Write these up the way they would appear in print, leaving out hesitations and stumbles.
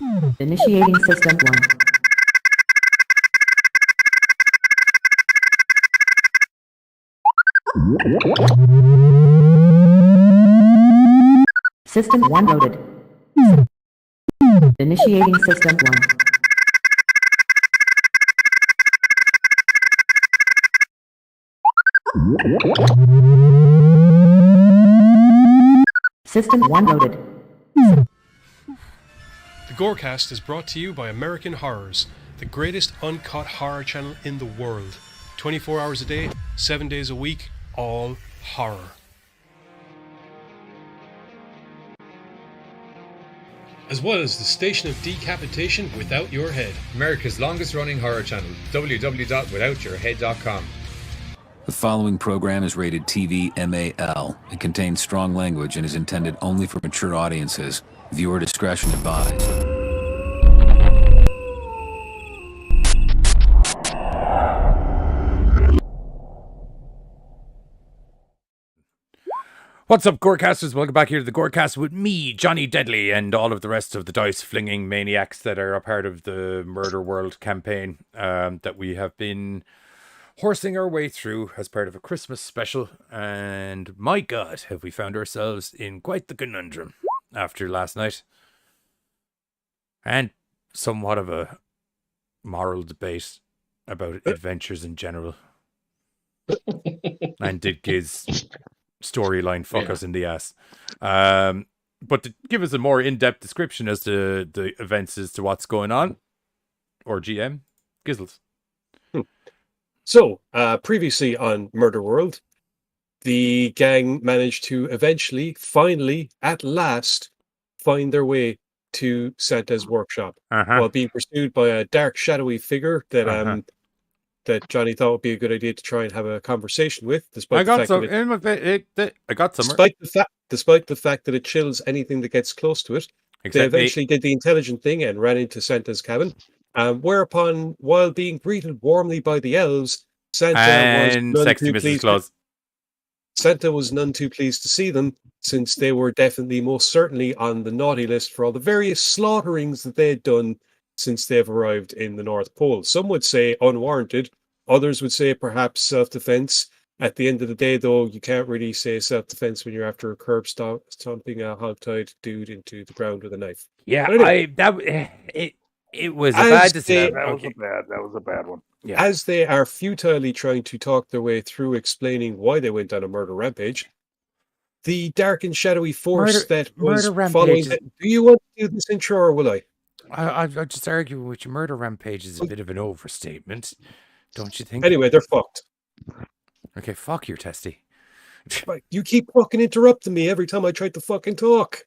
Initiating System 1. System 1 loaded. Initiating System 1. System 1 loaded. The Gorecast is brought to you by American Horrors, the greatest uncut horror channel in the world. 24 hours a day, 7 days a week, all horror. As well as the Station of Decapitation Without Your Head. America's longest running horror channel, www.withoutyourhead.com. The following program is rated TV MAL. It contains strong language and is intended only for mature audiences. Viewer discretion advised. What's up, Gorecasters? Welcome back here to the Gorecast with me, Johnny Deadly, and all of the rest of the dice-flinging maniacs that are a part of the Murderworld campaign that we have been horsing our way through as part of a Christmas special. And my God, have we found ourselves in quite the conundrum after last night. And somewhat of a moral debate about adventures in general. And did Giz storyline fuck us in the ass. But to give us a more in-depth description as to the events as to what's going on, or GM, Gizzles. So, previously on Murderworld, the gang managed to eventually, finally, at last, find their way to Santa's workshop while being pursued by a dark, shadowy figure that that Johnny thought would be a good idea to try and have a conversation with. Despite the fact that it chills anything that gets close to it. Exactly. They eventually did the intelligent thing and ran into Santa's cabin. Whereupon, while being greeted warmly by the elves, Santa was none too pleased to see them, since they were definitely most certainly on the naughty list for all the various slaughterings that they had done since they've arrived in the North Pole. Some would say unwarranted, others would say perhaps self-defense. At the end of the day, though, you can't really say self-defense when you're after a curb stomping a hog-tied dude into the ground with a knife. Yeah, anyway, it was a bad decision. That was a bad one. Yeah. As they are futilely trying to talk their way through explaining why they went on a murder rampage, the dark and shadowy force that was following it. Do you want to do this intro, or will I? I just argue with your murder rampage is a bit of an overstatement, don't you think? Anyway, they're fucked. Okay, fuck your testy. You keep fucking interrupting me every time I try to fucking talk.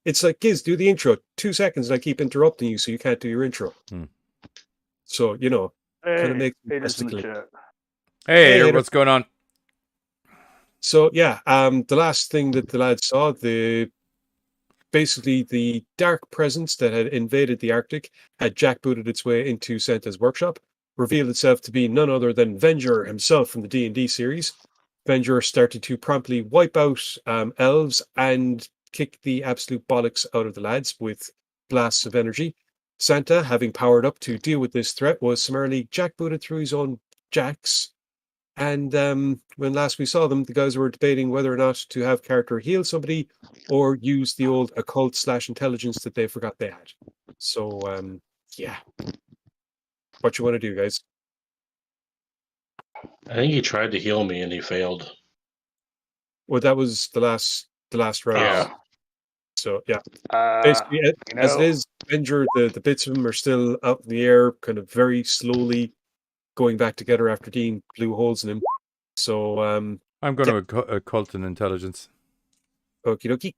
It's like, Giz, do the intro. 2 seconds and I keep interrupting you so you can't do your intro. So, you know, kind of makes me Hey, what's going on? So, yeah, the last thing that the lads saw, basically the dark presence that had invaded the Arctic had jackbooted its way into Santa's workshop, revealed itself to be none other than Venger himself from the D&D series. Venger started to promptly wipe out elves and kick the absolute bollocks out of the lads with blasts of energy. Santa, having powered up to deal with this threat, was summarily jackbooted through his own jacks. And when last we saw them, the guys were debating whether or not to have character heal somebody or use the old occult/intelligence that they forgot they had. So, yeah. What you want to do, guys? I think he tried to heal me and he failed. Well, that was the last round. Yeah. So, yeah. Basically, as it is, Venger, the bits of him are still up in the air, kind of very slowly going back together after Dean blew holes in him. So, I'm going to occult and intelligence. Okie dokie.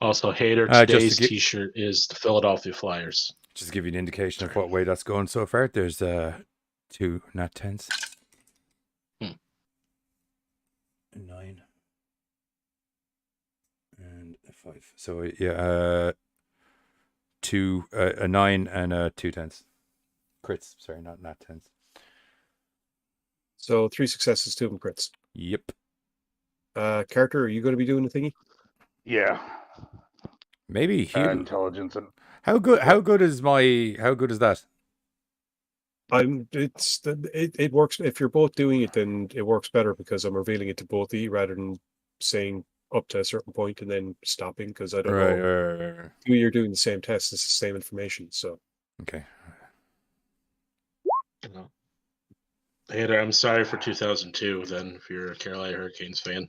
Also, Hater, today's t-shirt is the Philadelphia Flyers. Just to give you an indication of what way that's going so far. There's 2 not 10s. 9. And a 5. So, yeah, 2, a 9 and 2 10s. Crits, sorry, not 10s. So 3 successes, 2 of them crits. Yep. Carter, are you going to be doing the thingy? Yeah. Maybe heal. Intelligence and How good? How good is that? It works. If you're both doing it, then it works better because I'm revealing it to both of you rather than saying up to a certain point and then stopping because I don't know. Right. You're doing the same test. It's the same information. So Okay. Hater, I'm sorry for 2002. Then, if you're a Carolina Hurricanes fan,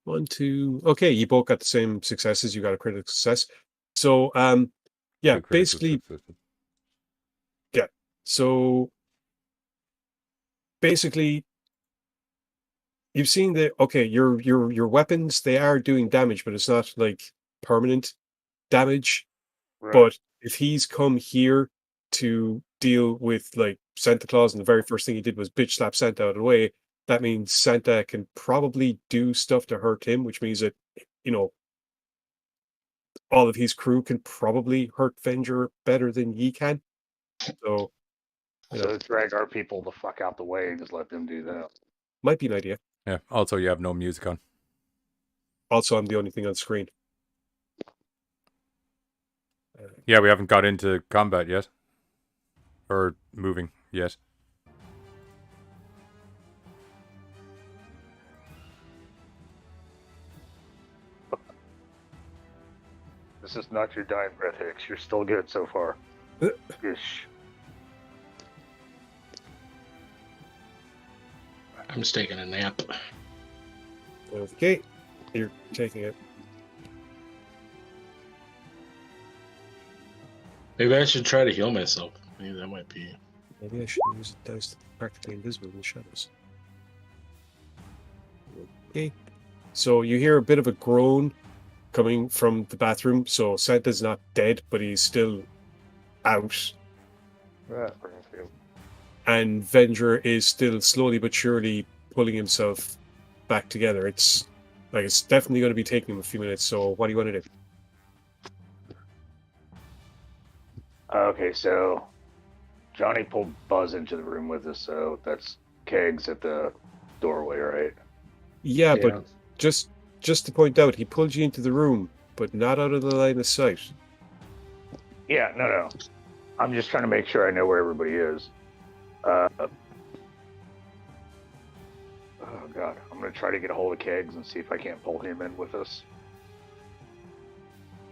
1, 2. Okay, you both got the same successes. You got a critical success. So, yeah, basically, yeah. So, basically, you've seen your weapons. They are doing damage, but it's not like permanent damage. right. But if he's come here to deal with like Santa Claus, and the very first thing he did was bitch slap Santa out of the way, that means Santa can probably do stuff to hurt him, which means that, all of his crew can probably hurt Venger better than ye can. So, So drag our people the fuck out the way and just let them do that. might be an idea. Yeah. Also, you have no music on. Also, I'm the only thing on screen. Yeah, we haven't got into combat yet. Or moving yet. This is not your dying breath, Hicks. You're still good so far. Ish. I'm just taking a nap. Okay, you're taking it. Maybe I should try to heal myself. Maybe that might be. Maybe I should use it as practically invisible in the shadows. Okay. So you hear a bit of a groan coming from the bathroom. So Santa's not dead, but he's still out. And Venger is still slowly but surely pulling himself back together. It's definitely going to be taking him a few minutes. So what do you want to do? Okay, so Johnny pulled Buzz into the room with us, so that's Kegs at the doorway, right? Yeah, but just to point out, he pulled you into the room, but not out of the line of sight. Yeah, no. I'm just trying to make sure I know where everybody is. Oh god, I'm gonna try to get a hold of Kegs and see if I can't pull him in with us.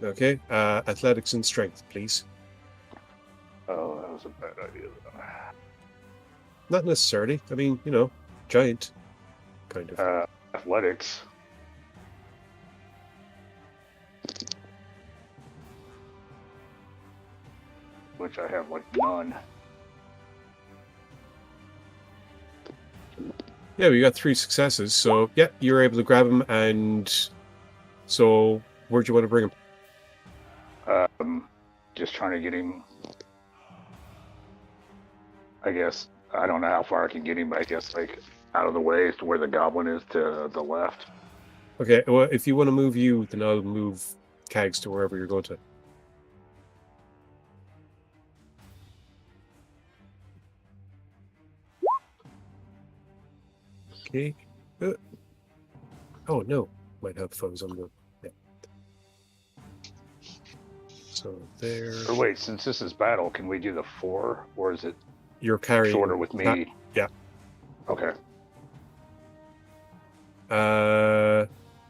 Okay, athletics and strength, please. Oh, that was a bad idea. Not necessarily. I mean, giant, kind of. Athletics. Which I have like none. Yeah, we got 3 successes, so yeah, you're able to grab him. And so, where'd you want to bring him? Just trying to get him. I guess I don't know how far I can get him, but I guess like out of the way to where the goblin is to the left. Okay, well, if you want to move you, then I'll move Cags to wherever you're going to. Okay. Oh no, might have foes on the. Yeah. So there. Or wait, since this is battle, can we do the 4, or is it You're carrying. shorter with me? Yeah. Okay.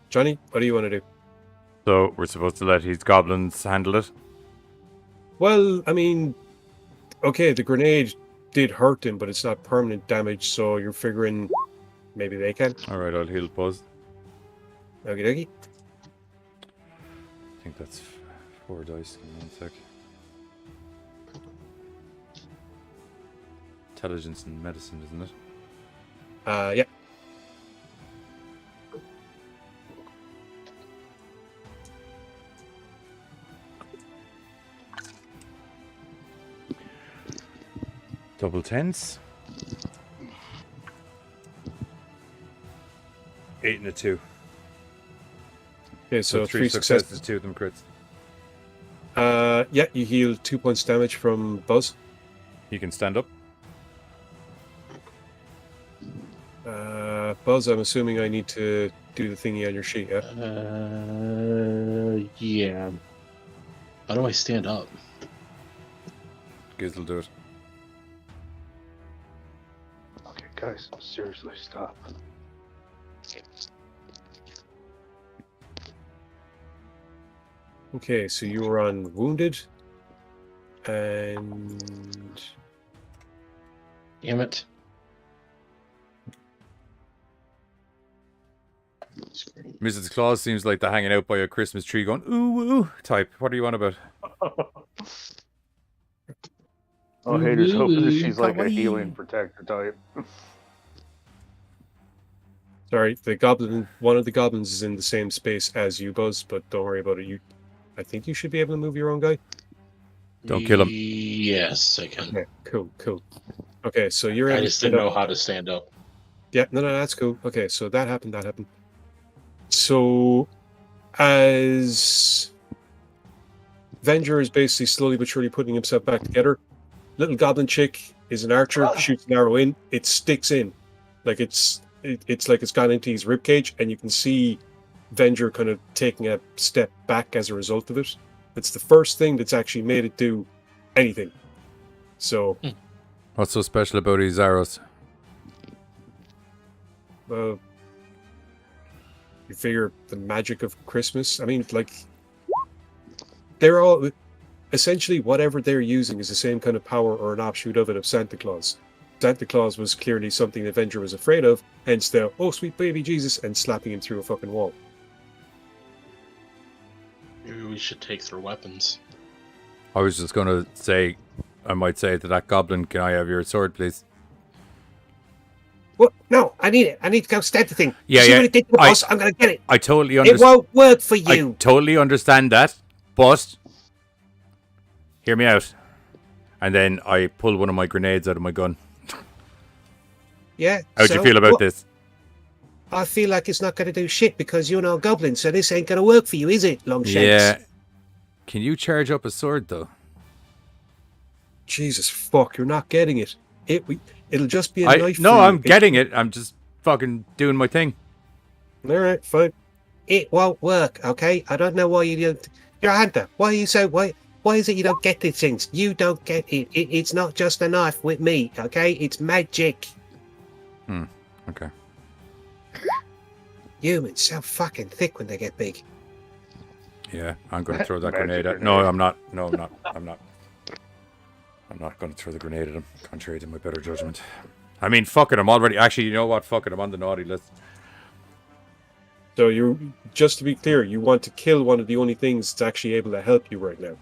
Johnny, what do you want to do? So we're supposed to let his goblins handle it? Well, I mean, okay, the grenade did hurt him, but it's not permanent damage, so you're figuring maybe they can. Alright, I'll heal Buzz. Okie dokie. I think that's 4 dice in 1 sec. Intelligence and medicine, isn't it? Yeah. Double 10s. 8 and a 2. Okay, so 3 successes, 2 of them crits. Yeah, you heal 2 points damage from Buzz. He can stand up. Buzz, I'm assuming I need to do the thingy on your sheet, yeah? Yeah. How do I stand up? Giz will do it. Okay, guys, seriously, stop. Okay, so you were on Wounded, and... Damn it. Mrs. Claus seems like they're hanging out by a Christmas tree going, ooh, ooh, type. What are you on about? Oh, haters hoping that she's like a Kawaii. healing protector type. Sorry, one of the goblins is in the same space as you, Buzz, but don't worry about it. I think you should be able to move your own guy. Don't kill him. Yes, I can. Yeah, cool. Okay, so you're I able just to didn't stand know up. how to stand up. Yeah, no, that's cool. Okay, so that happened. So, as Venger is basically slowly but surely putting himself back together, little goblin chick is an archer, shoots an arrow in, it sticks in. Like it's like it's gone into his ribcage, and you can see Venger kind of taking a step back as a result of it. It's the first thing that's actually made it do anything. So, What's so special about these arrows? you figure the magic of Christmas. I mean, like, they're all essentially whatever they're using is the same kind of power or an offshoot of it of Santa Claus. Santa Claus was clearly something that Venger was afraid of, hence the "oh sweet baby Jesus" and slapping him through a fucking wall. Maybe we should take their weapons. I was just going to say, I might say to that goblin, can I have your sword, please? What? No, I need it. I need to go stab the thing. Yeah, See yeah. what it did to the boss? I'm gonna get it. I totally It understand. won't work for you. I totally understand that, but hear me out. And then I pull one of my grenades out of my gun. Yeah. How'd you so feel about what? this? I feel like it's not going to do shit because you're not a goblin, so this ain't going to work for you, is it, Longshanks? Yeah. Can you charge up a sword, though? Jesus fuck, you're not getting it. It'll just be a knife. No, for you. I'm getting it. I'm just fucking doing my thing. All right, fine. It won't work, okay? I don't know why you don't. You're a hunter. Why are you so? Why is it you don't get these things? You don't get it. It's not just a knife with me, okay? It's magic. Okay. Humans so fucking thick when they get big. Yeah, I'm going to throw that Magic grenade at. grenade. No, I'm not. No, I'm not. I'm not. I'm not going to throw the grenade at him, contrary to my better judgment. I mean, fuck it. I'm already. Actually, you know what? Fuck it. I'm on the naughty list. So just to be clear, you want to kill one of the only things that's actually able to help you right now.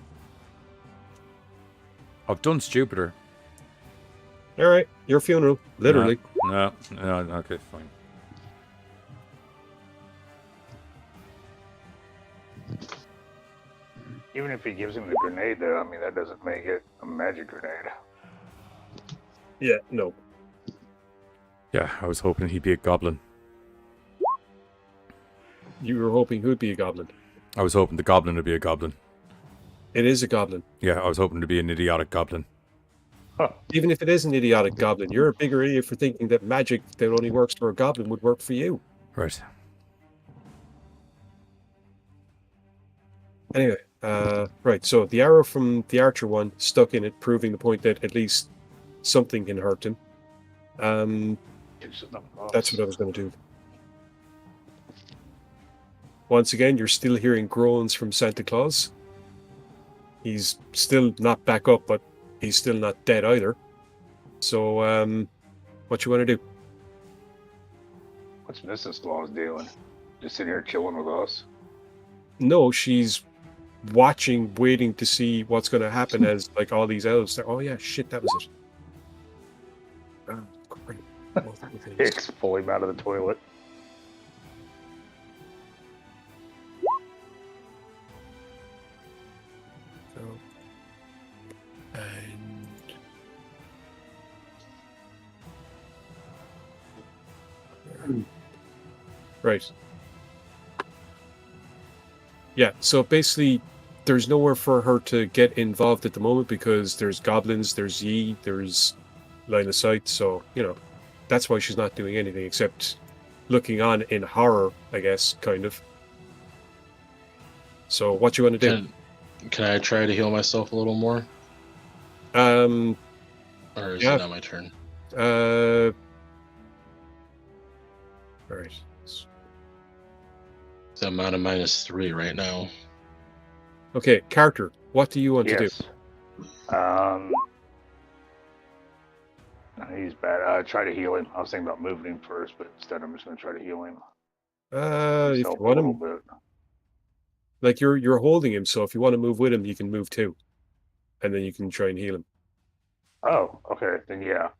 I've done stupider. All right, your funeral, literally. No. Okay, fine. Even if he gives him the grenade, though, I mean, that doesn't make it a magic grenade. Yeah, no. Yeah, I was hoping he'd be a goblin. You were hoping who'd be a goblin. I was hoping the goblin would be a goblin. It is a goblin. Yeah, I was hoping to be an idiotic goblin. Even if it is an idiotic goblin, you're a bigger idiot for thinking that magic that only works for a goblin would work for you. Right. Anyway, right, so the arrow from the archer one stuck in it, proving the point that at least something can hurt him. That's what I was going to do. Once again, you're still hearing groans from Santa Claus. He's still not back up, but he's still not dead either. So, what you want to do? What's Mrs. Claus doing? Just sitting here chilling with us? No, she's watching, waiting to see what's going to happen as like all these elves. Oh yeah, shit, that was it. Oh, great. Multiple things. Hicks pull him out of the toilet. So, and right. Yeah, so basically there's nowhere for her to get involved at the moment because there's goblins, there's there's line of sight, so, you know, that's why she's not doing anything except looking on in horror, I guess, kind of. So what you want to do? Can I try to heal myself a little more? Um, Or is Yeah. it not my turn? all right. So I'm at a -3 right now. Okay, character, what do you want to do? Yes. He's bad. I try to heal him. I was thinking about moving him first, but instead I'm just going to try to heal him. If you Help a want little him, bit. like you're holding him, so if you want to move with him, you can move too, and then you can try and heal him. Oh, okay. Then yeah.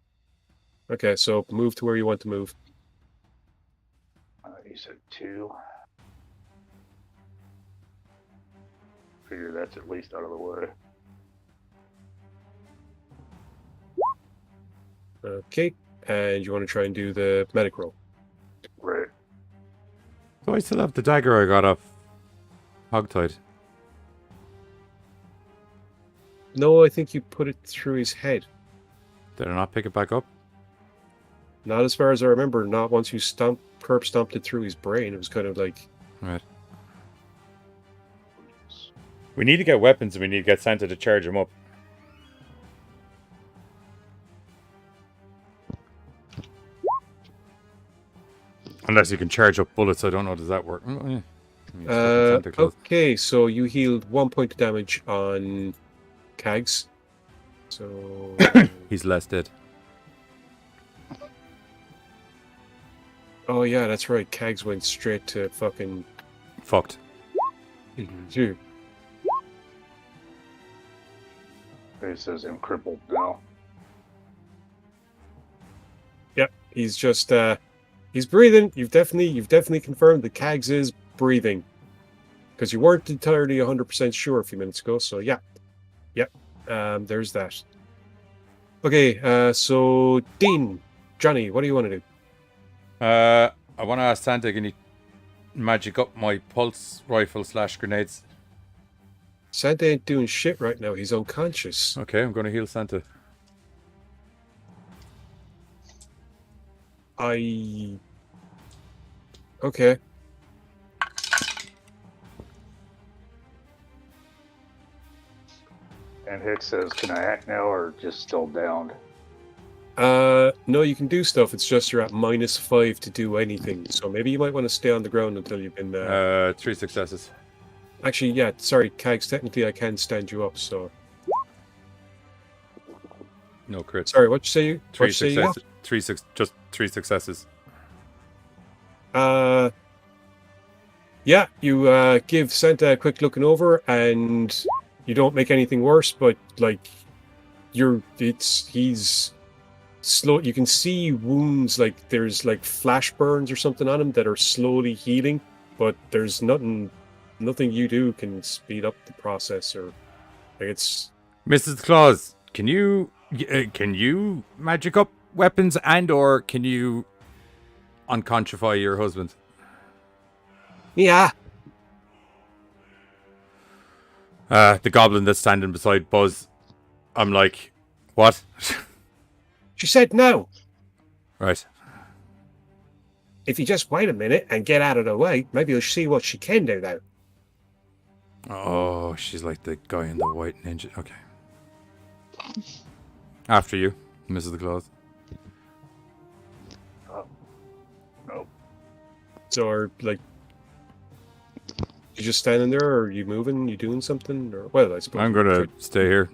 Okay, so move to where you want to move. You said 2. Figure that's at least out of the way. Okay, and you want to try and do the medic roll. Right. So I still have the dagger I got off Hogtied. No, I think you put it through his head. Did I not pick it back up? Not as far as I remember. Not once you curb stomped it through his brain. It was kind of like, Right. We need to get weapons and we need to get Santa to charge him up. Unless you can charge up bullets, I don't know. Does that work? Oh, yeah. It's fucking Santa Claus. okay, so you healed 1 point of damage on Cags. So He's less dead. oh yeah, that's right. Cags went straight to fucking. Fucked. Phew. It says I'm crippled now. Yep, he's just he's breathing. You've definitely confirmed that Cags is breathing, because you weren't entirely 100% sure a few minutes ago. So yeah, there's that. Okay, so Dean, Johnny, what do you want to do? I want to ask Santa, can you magic up my pulse rifle / grenades? Santa ain't doing shit right now. He's unconscious. Okay, I'm going to heal Santa. Okay. And Hicks says, can I act now or just still downed? No, you can do stuff. It's just you're at -5 to do anything. So maybe you might want to stay on the ground until you've been. 3 successes. Actually, yeah. Sorry, Cags. Technically, I can stand you up. So No crit. sorry. What you say? You 3 what you say? You successes. Just 3 successes. Yeah. You give Santa a quick looking over, and you don't make anything worse. But like, he's slow. You can see wounds, like there's like flash burns or something on him that are slowly healing, but there's nothing you do can speed up the process, or like it's. Mrs. Claus, can you magic up weapons or can you unconscify your husband? Yeah. The goblin that's standing beside Buzz, I'm like, what? She said no. Right. If you just wait a minute and get out of the way, maybe you'll see what she can do, though. Oh, she's like the guy in the white ninja. Okay. After you, Mrs. Claus. Nope. So, are like, you just standing there, or are you moving? You doing something? Or well, I suppose I'm gonna stay here.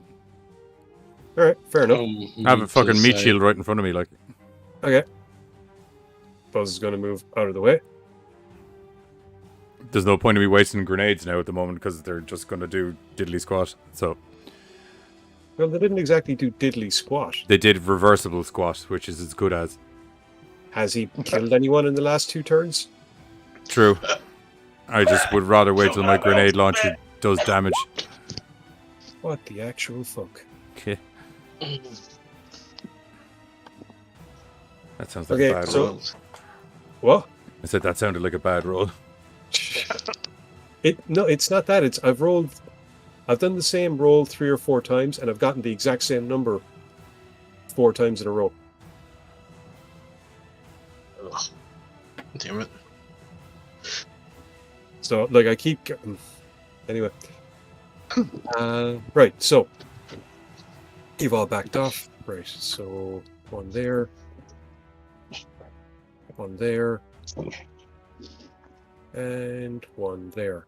All right, fair enough. I have a fucking meat shield right in front of me, like. Okay. Buzz is gonna move out of the way. There's no point in me wasting grenades now at the moment because they're just gonna do diddly squat. So Well, they didn't exactly do diddly squat. they did reversible squat, which is as good as. Has he killed anyone in the last 2 turns? True. I just would rather wait till my grenade launcher does damage. What the actual fuck? Okay. That sounds like Okay, a bad so roll. what? I said that sounded like a bad roll. No, it's not that. It's I've done the same roll 3 or 4 times, and I've gotten the exact same number 4 times in a row. Damn it. So, like, I keep getting... Anyway. Right, so... You've all backed off. Right, so... One there. One there. And one there.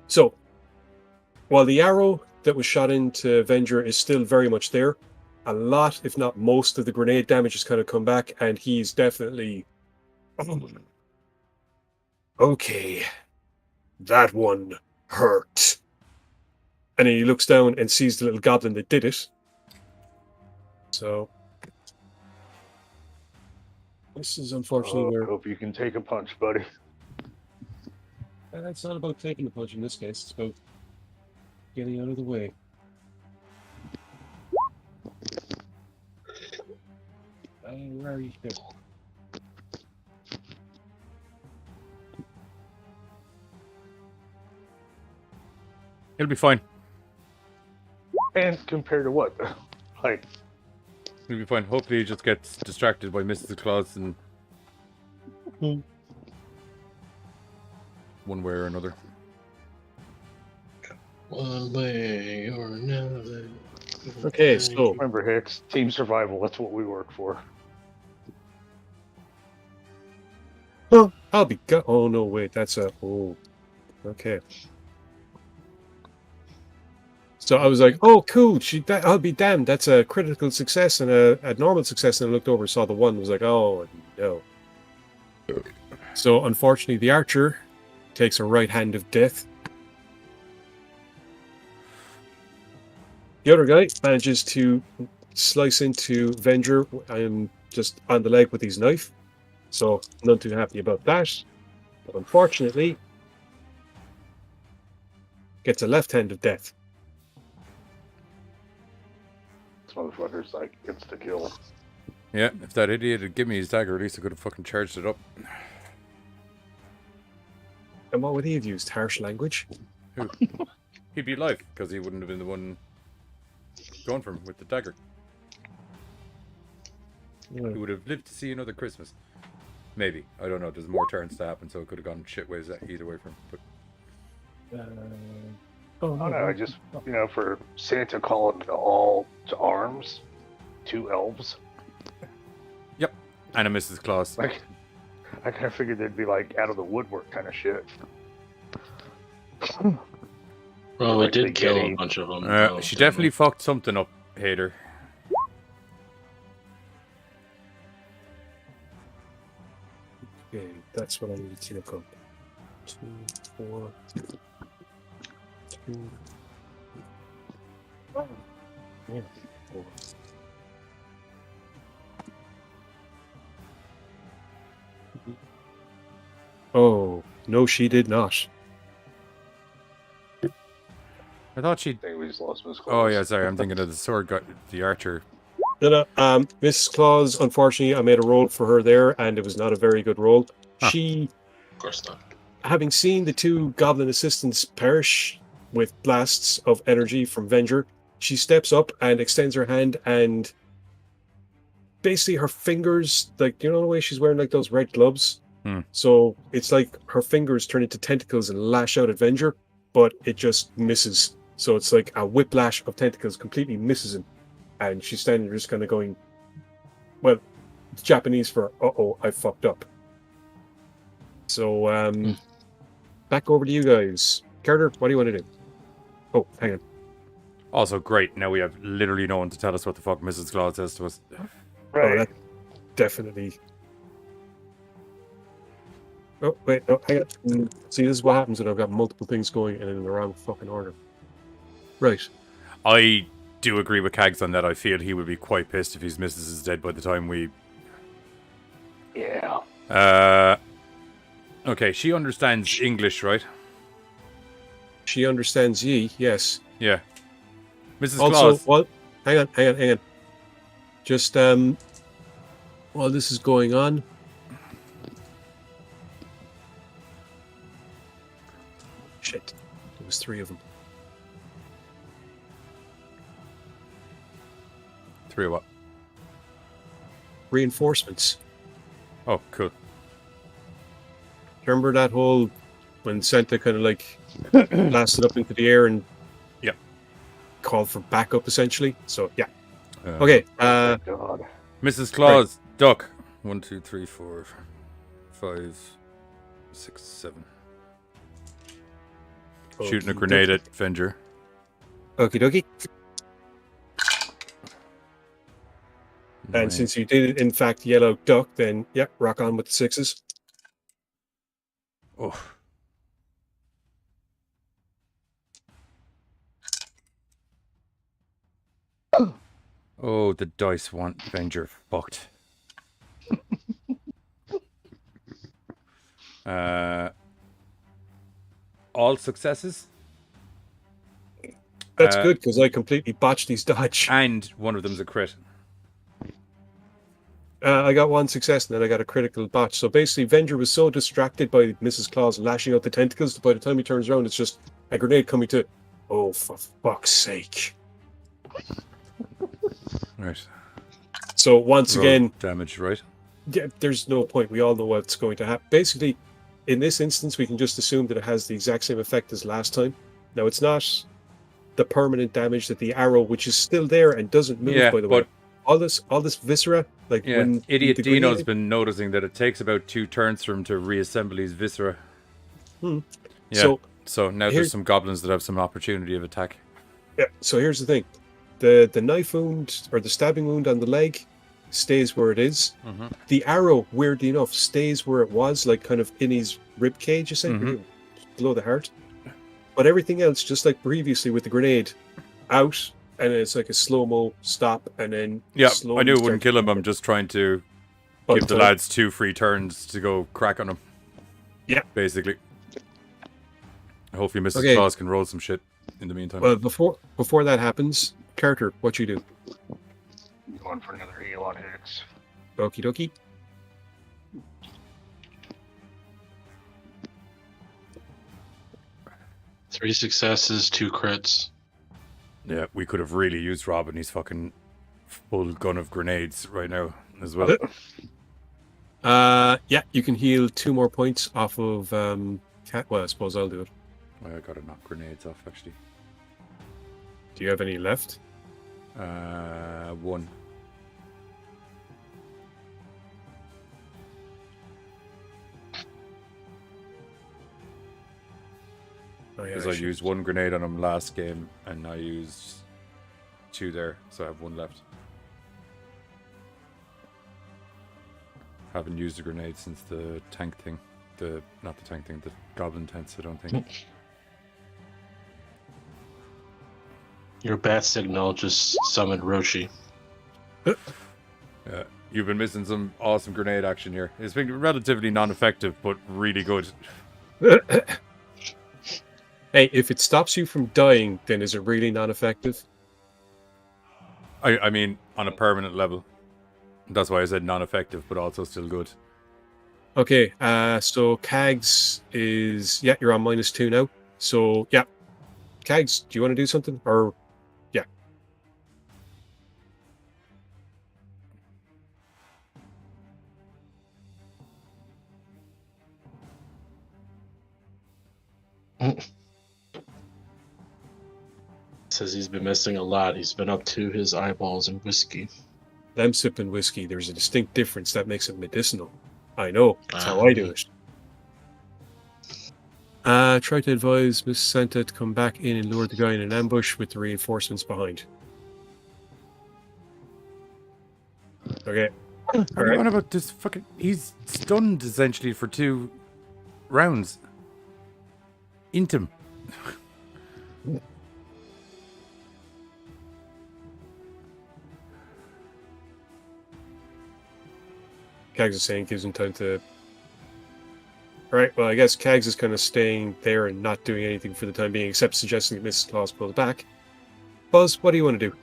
So, while the arrow that was shot into Venger is still very much there, a lot, if not most, of the grenade damage has kind of come back, and he's definitely... Okay, that one hurt. And then he looks down and sees the little goblin that did it. So... This is unfortunately where... Hope you can take a punch, buddy. It's not about taking a punch in this case, it's about getting out of the way. Where are you? Here. He'll be fine. And compared to what? Like, He'll be fine. Hopefully he just gets distracted by Mrs. Claus and... one way or another. One way or another. Okay, so... remember, Hicks, team survival, that's what we work for. Oh, I'll be oh no, wait, that's a... Oh, okay. So I was like, oh, cool, I'll be damned, that's a critical success and a normal success, and I looked over, saw the one, was like, oh, no. So, unfortunately, the archer takes a right hand of death. The other guy manages to slice into Venger. I am just on the leg with his knife, so not too happy about that. But unfortunately, gets a left hand of death. This motherfucker's like insta kill. Yeah, if that idiot had given me his dagger, at least I could have fucking charged it up. And what would he have used? Harsh language? Who? He'd be alive, because he wouldn't have been the one going for him with the dagger. Yeah. He would have lived to see another Christmas. Maybe. I don't know. There's more turns to happen, so it could have gone shit ways either way from him. But... Oh no, I just, for Santa calling all to arms, 2 elves. Yep. And a Mrs. Claus. Like, I kind of figured they'd be like out of the woodwork kind of shit. Well, we Like did the kill a Getty. bunch of them. She definitely fucked something up, Hater. Okay, that's what I needed to look up. 2, 4, 2. Yeah, 4. Oh, no, she did not. I thought she'd... I think we just lost Miss Claus. Oh, yeah, sorry. I'm thinking of the sword guy, the archer. No, Miss Claus, unfortunately, I made a roll for her there, and it was not a very good roll. Huh. She, Of course not. having seen the 2 goblin assistants perish with blasts of energy from Venger, she steps up and extends her hand, and basically her fingers, like, the way she's wearing like those red gloves? So it's like her fingers turn into tentacles and lash out at Venger, but it just misses. So it's like a whiplash of tentacles, completely misses him. And she's standing there just kind of going, well, it's Japanese for, uh-oh, I fucked up. So, back over to you guys. Carter, what do you want to do? Oh, hang on. Also, great. Now we have literally no one to tell us what the fuck Mrs. Claus says to us. Right. Oh, that definitely... Oh, wait, no, hang on. See, this is what happens when I've got multiple things going in the wrong fucking order. Right. I do agree with Kags on that. I feel he would be quite pissed if his missus is dead by the time we... Yeah. Okay, she understands English, right? She understands ye, yes. Yeah. Mrs. Also, Claus. well, hang on. Just, while this is going on... Shit. There was 3 of them. 3 of what? Reinforcements. Oh, cool. Remember that whole when Santa kind of like blasted up into the air and called for backup essentially? So yeah. Okay. Thank God. Mrs. Claus, duck. 1, 2, 3, 4, 5, 6, 7. Shooting a grenade at Venger. Okie dokie. Nine. And since you did in fact yellow duck, then yeah, rock on with the 6s. Oh. Oh, the dice want Venger fucked. All successes. That's good because I completely botched these dodge. And one of them's a crit. I got one success and then I got a critical botch. So basically, Venger was so distracted by Mrs. Claus lashing out the tentacles that by the time he turns around, it's just a grenade coming to. Oh, for fuck's sake! Right. So once Roll again, damage, right? yeah, there's no point. We all know what's going to happen. Basically, in this instance, we can just assume that it has the exact same effect as last time. Now, it's not the permanent damage that the arrow, which is still there and doesn't move, Yeah, by the way. but All this viscera, like yeah, when Idiot the Dino's grenade- been noticing that it takes about 2 turns for him to reassemble his viscera. Hmm. Yeah. So now here's- there's some goblins that have some opportunity of attack. Yeah. So here's the thing: the knife wound or the stabbing wound on the leg stays where it is. Mm-hmm. The arrow, weirdly enough, stays where it was, like kind of in his rib cage, essentially, below the heart. But everything else, just like previously with the grenade, out, and it's like a slow-mo stop, and then Yeah, slowly I knew it start wouldn't kill him. I'm just trying to But, give the lads 2 free turns to go crack on him. Yeah. Basically. Hopefully Mrs. Okay. Claus can roll some shit in the meantime. Well, before that happens, Carter, what you do? Going for another heal on Hicks. Okie dokie. Three successes, 2 crits. Yeah, we could have really used Rob and his fucking full gun of grenades right now as well. Yeah, you can heal 2 more points off of cat. Well, I suppose I'll do it. I gotta knock grenades off actually. Do you have any left? 1. Oh, yeah, Because I used 1 grenade on him last game and I used 2 there, so I have 1 left. Haven't used a grenade since the tank thing. Not the tank thing, the goblin tents, I don't think. Your bat signal just summoned Roshi. Yeah, you've been missing some awesome grenade action here. It's been relatively non-effective, but really good. Hey, if it stops you from dying, then is it really non-effective? I mean, on a permanent level. That's why I said non-effective, but also still good. Okay, so Kags is... Yeah, you're on -2 now. So, yeah. Kags, do you want to do something? Or... Yeah. Says he's been missing a lot. He's been up to his eyeballs in whiskey. I'm sipping whiskey. There's a distinct difference that makes it medicinal. I know. That's how I do it. Try to advise Miss Santa to come back in and lure the guy in an ambush with the reinforcements behind. Okay. What are you on about this fucking... He's stunned, essentially, for 2 rounds. Intim. Kags is saying gives him time to... Alright, well, I guess Kags is kind of staying there and not doing anything for the time being, except suggesting that Mrs. Claus pulls back. Buzz, what do you want to do?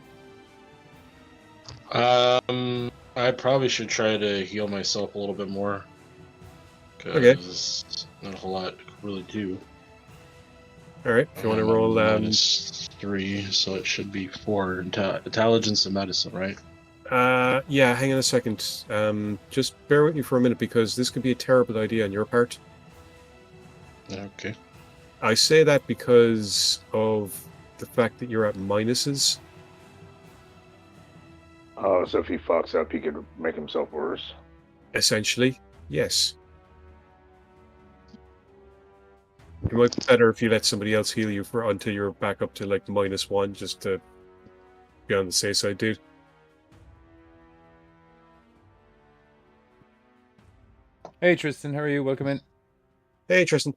I probably should try to heal myself a little bit more. Okay. There's not a whole lot to really do. Alright, if you want to roll... -3, so it should be 4 intelligence and medicine, right? Yeah, hang on a second. Just bear with me for a minute because this could be a terrible idea on your part. Okay. I say that because of the fact that you're at minuses. Oh, so if he fucks up, he could make himself worse. Essentially, yes. It might be better if you let somebody else heal you for until you're back up to like -1, just to be on the safe side, dude. Hey Tristan, how are you? Welcome in. Hey, Tristan.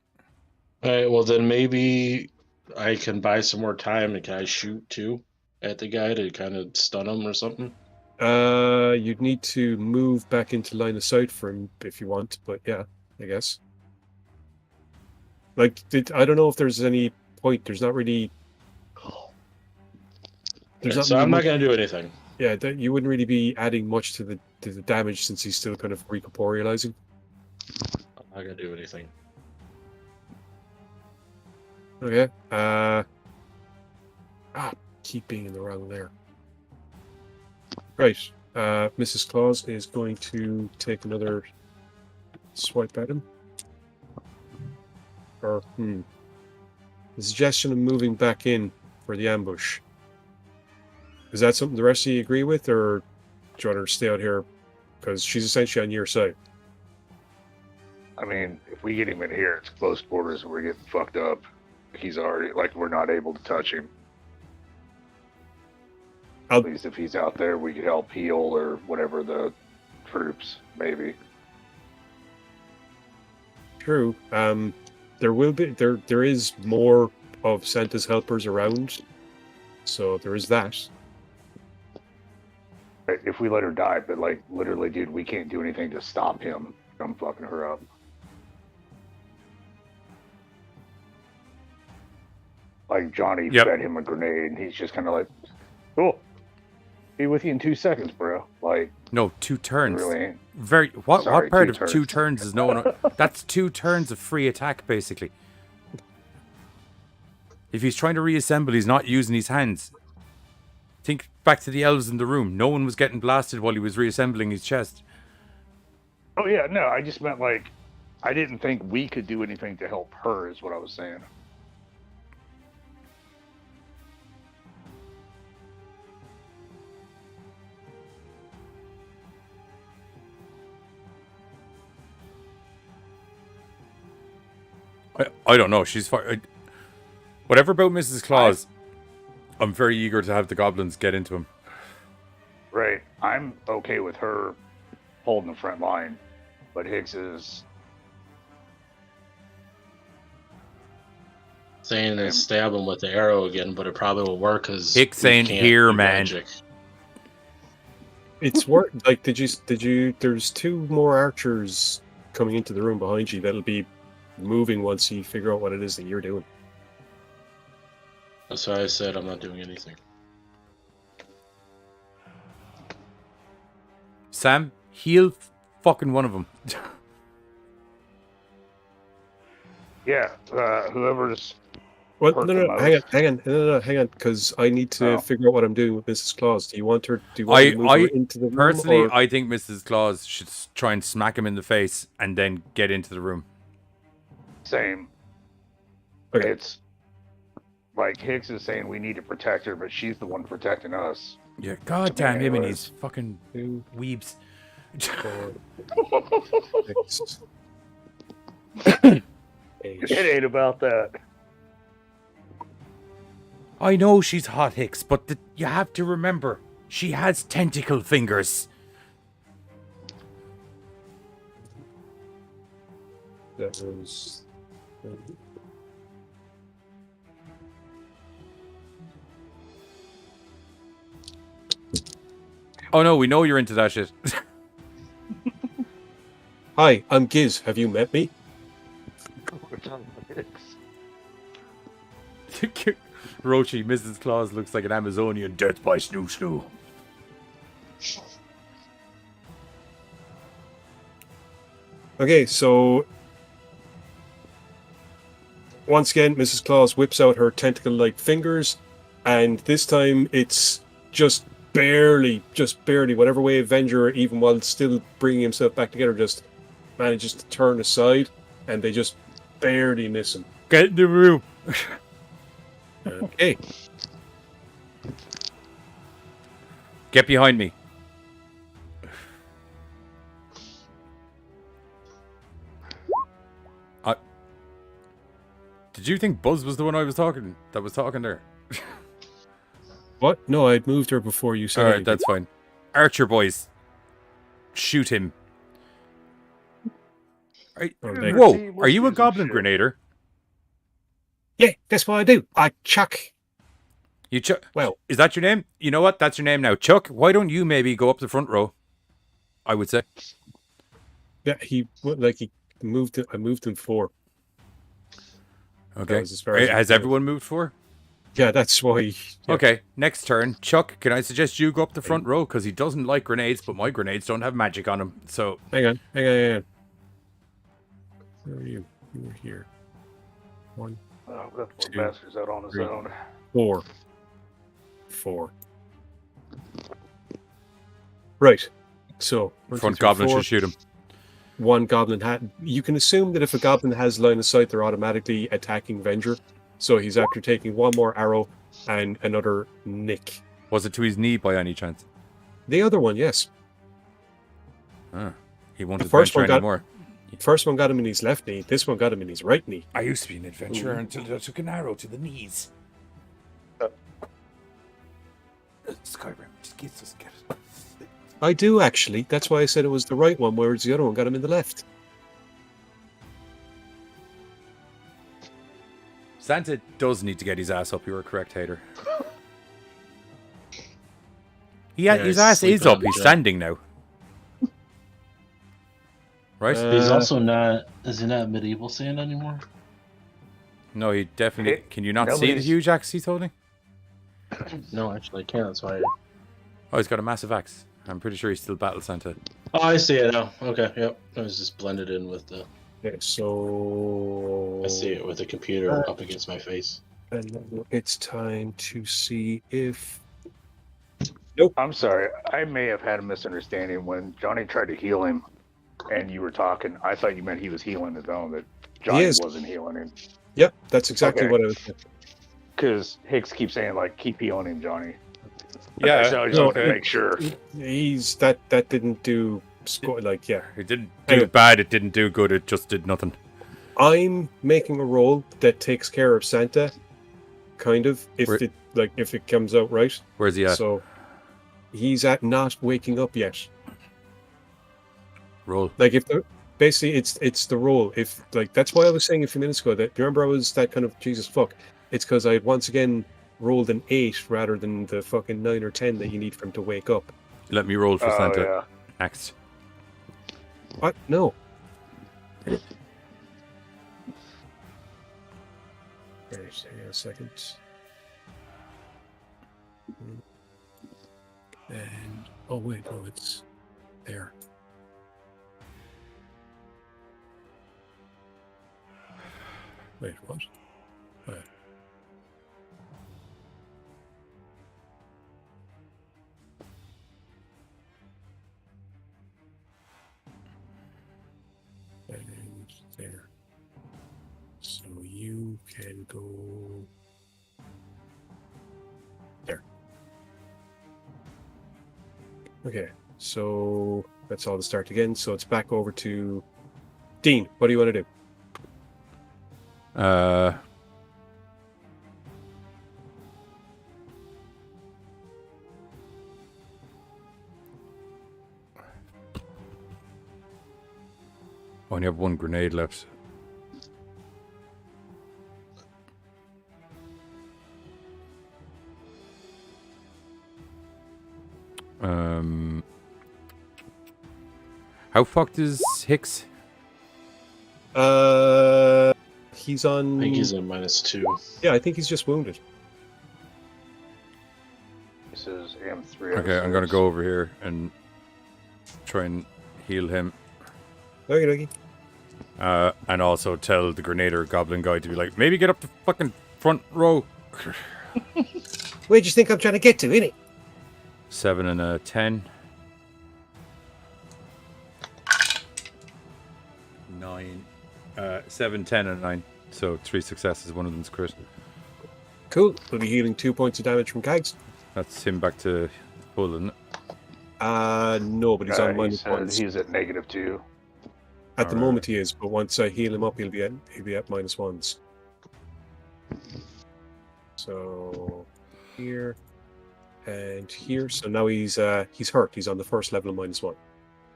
All right. Well, then maybe I can buy some more time and can I shoot too at the guy to kind of stun him or something? You'd need to move back into line of sight for him if you want, but yeah, I guess. Like, I don't know if there's any point. There's not really. Okay, so I'm not going to do anything. Yeah, you wouldn't really be adding much to the damage since he's still kind of recorporealizing. I'm not going to do anything. Okay. Keep being in the wrong there. Right. Mrs. Claus is going to take another swipe at him. Or, the suggestion of moving back in for the ambush. Is that something the rest of you agree with, or do you want her to stay out here? Because she's essentially on your side. I mean, if we get him in here, it's close quarters and we're getting fucked up. He's already, like, we're not able to touch him. At least if he's out there, we could help heal or whatever the troops, maybe. True. There is more of Santa's helpers around, so there is that. If we let her die, but like literally, dude, we can't do anything to stop him from fucking her up. Like Johnny fed him a grenade, and he's just kind of like, "Cool, be with you in 2 seconds, bro." Like, no, 2 turns. Really ain't. What Sorry, part 2 of turns. 2 turns is no one? That's 2 turns of free attack, basically. If he's trying to reassemble, he's not using his hands. Think back to the elves in the room. No one was getting blasted while he was reassembling his chest. Oh yeah, no, I just meant like, I didn't think we could do anything to help her. Is what I was saying. I don't know. She's fine. Whatever about Mrs. Claus, I'm very eager to have the goblins get into him. Right. I'm okay with her holding the front line, but Higgs is saying to stab him with the arrow again, but it probably won't work because Hicks ain't here, man. Magic. It's work. Like, did you? There's 2 more archers coming into the room behind you. That'll be moving once you figure out what it is that you're doing. That's why I said I'm not doing anything. Sam, heal fucking one of them. yeah. Whoever's Well, hurt no, the hang on, because I need to figure out what I'm doing with Mrs. Claus. Do you want her? Do you want to move her into the room? Personally, or? I think Mrs. Claus should try and smack him in the face and then get into the room. Same. Okay. It's like Higgs is saying we need to protect her, but she's the one protecting us. Yeah, goddamn him and his fucking weebs. 4, 6, It ain't about that. I know she's hot, Hicks, but you have to remember, she has tentacle fingers. That was. Oh no, we know you're into that shit. Hi, I'm Giz. Have you met me? Rochi, Mrs. Claus looks like an Amazonian death by snoo snoo. Okay, so once again, Mrs. Claus whips out her tentacle-like fingers, and this time it's just just barely, whatever way Venger, even while still bringing himself back together, just manages to turn aside, and they just barely miss him. Get in the room. Okay. Get behind me. Did you think Buzz was the one that was talking there? What? No, I'd moved her before you said Alright, anything. that's fine. Archer boys. Shoot him. Whoa, are you a goblin grenader? Yeah, that's what I do. I chuck. You Chuck? Well, Is that your name? You know what? That's your name now. Chuck, why don't you maybe go up the front row? I would say. yeah, he moved. I moved him forward. Okay. was as far as Has it goes. everyone moved for? Yeah, that's why. Yeah. Okay, next turn. Chuck, can I suggest you go up the front row? Because he doesn't like grenades, but my grenades don't have magic on them. So, Hang on. Where are you? You were here. 1, Oh, that poor 2, bastard's out on his 3. own. 4. Right. So, 1, front 2, 3, goblin 4. should shoot him. One goblin you can assume that if a goblin has line of sight, they're automatically attacking Venger. So he's after taking one more arrow and another nick. Was it to his knee by any chance? The other one, yes. He won't The first adventure one got- anymore. First one got him in his left knee. This one got him in his right knee. I used to be an adventurer until I took an arrow to the knees. Skyrim, just get it. I do, actually. That's why I said it was the right one, whereas the other one got him in the left. Santa does need to get his ass up. You were correct, Hater. Yeah, His he's ass is sleeping up. on the He's job. standing now. Right? He's also not. Is he not medieval Santa anymore? No, he definitely. Can you not see the nobody's- huge axe he's holding? No, actually, I can't. That's why. Oh, he's got a massive axe. I'm pretty sure he's still Battle Santa. Oh, I see it now. Okay, yep. It was just blended in with the. Okay, so... I see it with the computer up against my face. And then it's time to see if... I'm sorry. I may have had a misunderstanding when Johnny tried to heal him and you were talking. I thought you meant he was healing his own, that Johnny is. wasn't healing him. Yep, that's exactly Okay. what I was... Because Hicks keeps saying, like, keep healing him, Johnny. Yeah, So I just no, wanted to make sure. That didn't do... Like, yeah. It didn't do Anyway. bad. It didn't do good. It just did nothing. I'm making a roll that takes care of Santa, kind of, if Where- if it comes out right. Where's he at? So he's at not waking up yet. Roll. Like if the basically it's the roll. If like that's why I was saying a few minutes ago that remember I was that kind of Jesus fuck. It's because I had once again rolled an 8 rather than the fucking 9 or 10 that you need for him to wake up. Let me roll for Oh, Santa. yeah. Next. What? No. Right, hang on a second. And oh wait, no, it's there. Wait, what? What? And there. So you can go there. Okay, so that's all to start again. So it's back over to Dean. What do you want to do? Only have one grenade left. How fucked is Hicks? He's on. I think he's a -2. Yeah, I think he's just wounded. This is M3. Okay, I'm gonna go over here and try and heal him. Okay. And also tell the Grenader Goblin guy to be like, maybe get up the fucking front row. Where do you think I'm trying to get to, innit? 7 and a 10. 9. 7, 10, and 9. So 3 successes, one of them's crit. Cool. We'll be healing 2 points of damage from Kags. That's him back to full, isn't it? No, but he's on He minus said ones. he's at -2. At the Alright. moment he is, but once I heal him up, he'll be at minus ones. So here and here. So now he's hurt. He's on the first level of -1,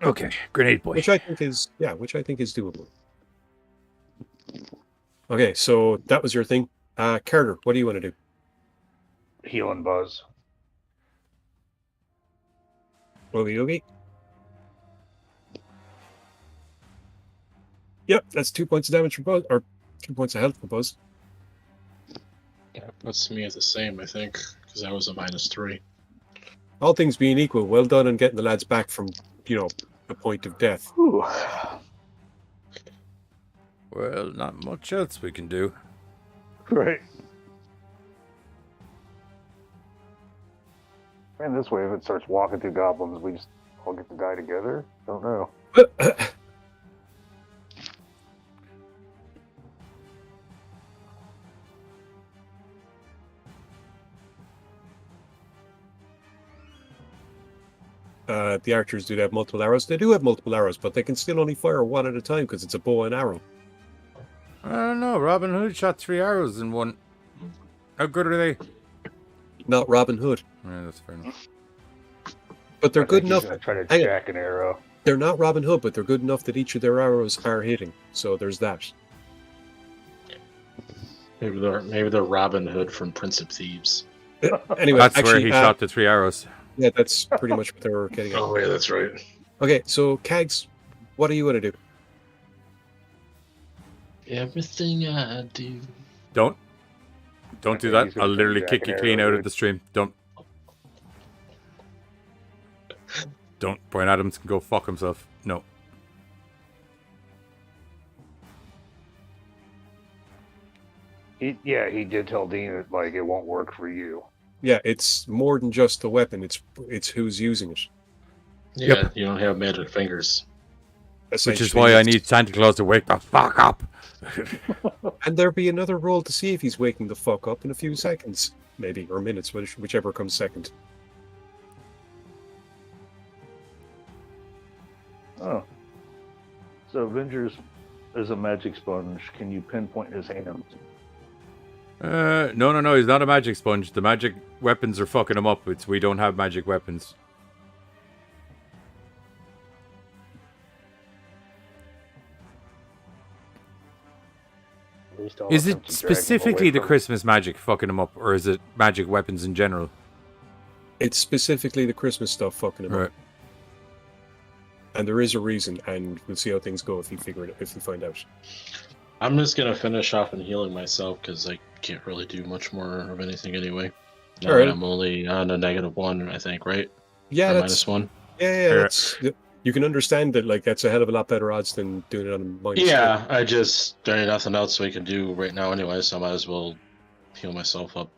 Okay, grenade boy. which I think is doable. Okay, so that was your thing. Carter, what do you want to do? Healing Buzz. Okie. Yep, that's 2 points of damage for Buzz, or 2 points of health for Buzz. Yeah, puts me at the same, I think, because I was a -3. All things being equal, well done on getting the lads back from, the point of death. Whew. Well, not much else we can do. Right. Man, this way, if it starts walking through goblins, we just all get to die together? Don't know. The archers do have multiple arrows. They do have multiple arrows, but they can still only fire one at a time because it's a bow and arrow. I don't know. Robin Hood shot 3 arrows in one. How good are they? Not Robin Hood, Yeah, that's fair enough. but they're I good think he's enough. gonna try to Hang on. jack an arrow. They're not Robin Hood, but they're good enough that each of their arrows are hitting. So there's that. Maybe they're Robin Hood from Prince of Thieves. Anyway, That's actually, where he shot the 3 arrows. Yeah, that's pretty much what they were getting at. Oh yeah, that's right. Okay, so Kags, what do you want to do? Everything I do. Don't do Okay, that. he's gonna I'll literally jack kick an you clean arrow, out of dude. the stream. Don't. Brian Adams can go fuck himself. No. He did tell Dean that like it won't work for you. Yeah, it's more than just the weapon. It's who's using it. Yeah, Yep. you don't have magic fingers. Which is Essentially, why I it's- need Santa Claus to wake the fuck up. And there'll be another roll to see if he's waking the fuck up in a few seconds, maybe, or minutes, whichever comes second. Oh. So Avengers is a magic sponge. Can you pinpoint his hands? No. He's not a magic sponge. The magic weapons are fucking him up. We don't have magic weapons. At least I'll Is attempt it to drag him specifically away the from- Christmas magic fucking him up, or is it magic weapons in general? It's specifically the Christmas stuff fucking him Right. up. And there is a reason, and we'll see how things go if you find out. I'm just gonna finish off and healing myself because I can't really do much more of anything anyway. Now Alright. that I'm only on a -1, I think, right? Yeah, Or that's -1. yeah. Alright. That's you can understand that. Like that's a hell of a lot better odds than doing it on a minus. Yeah, there ain't nothing else we can do right now anyway, so I might as well heal myself up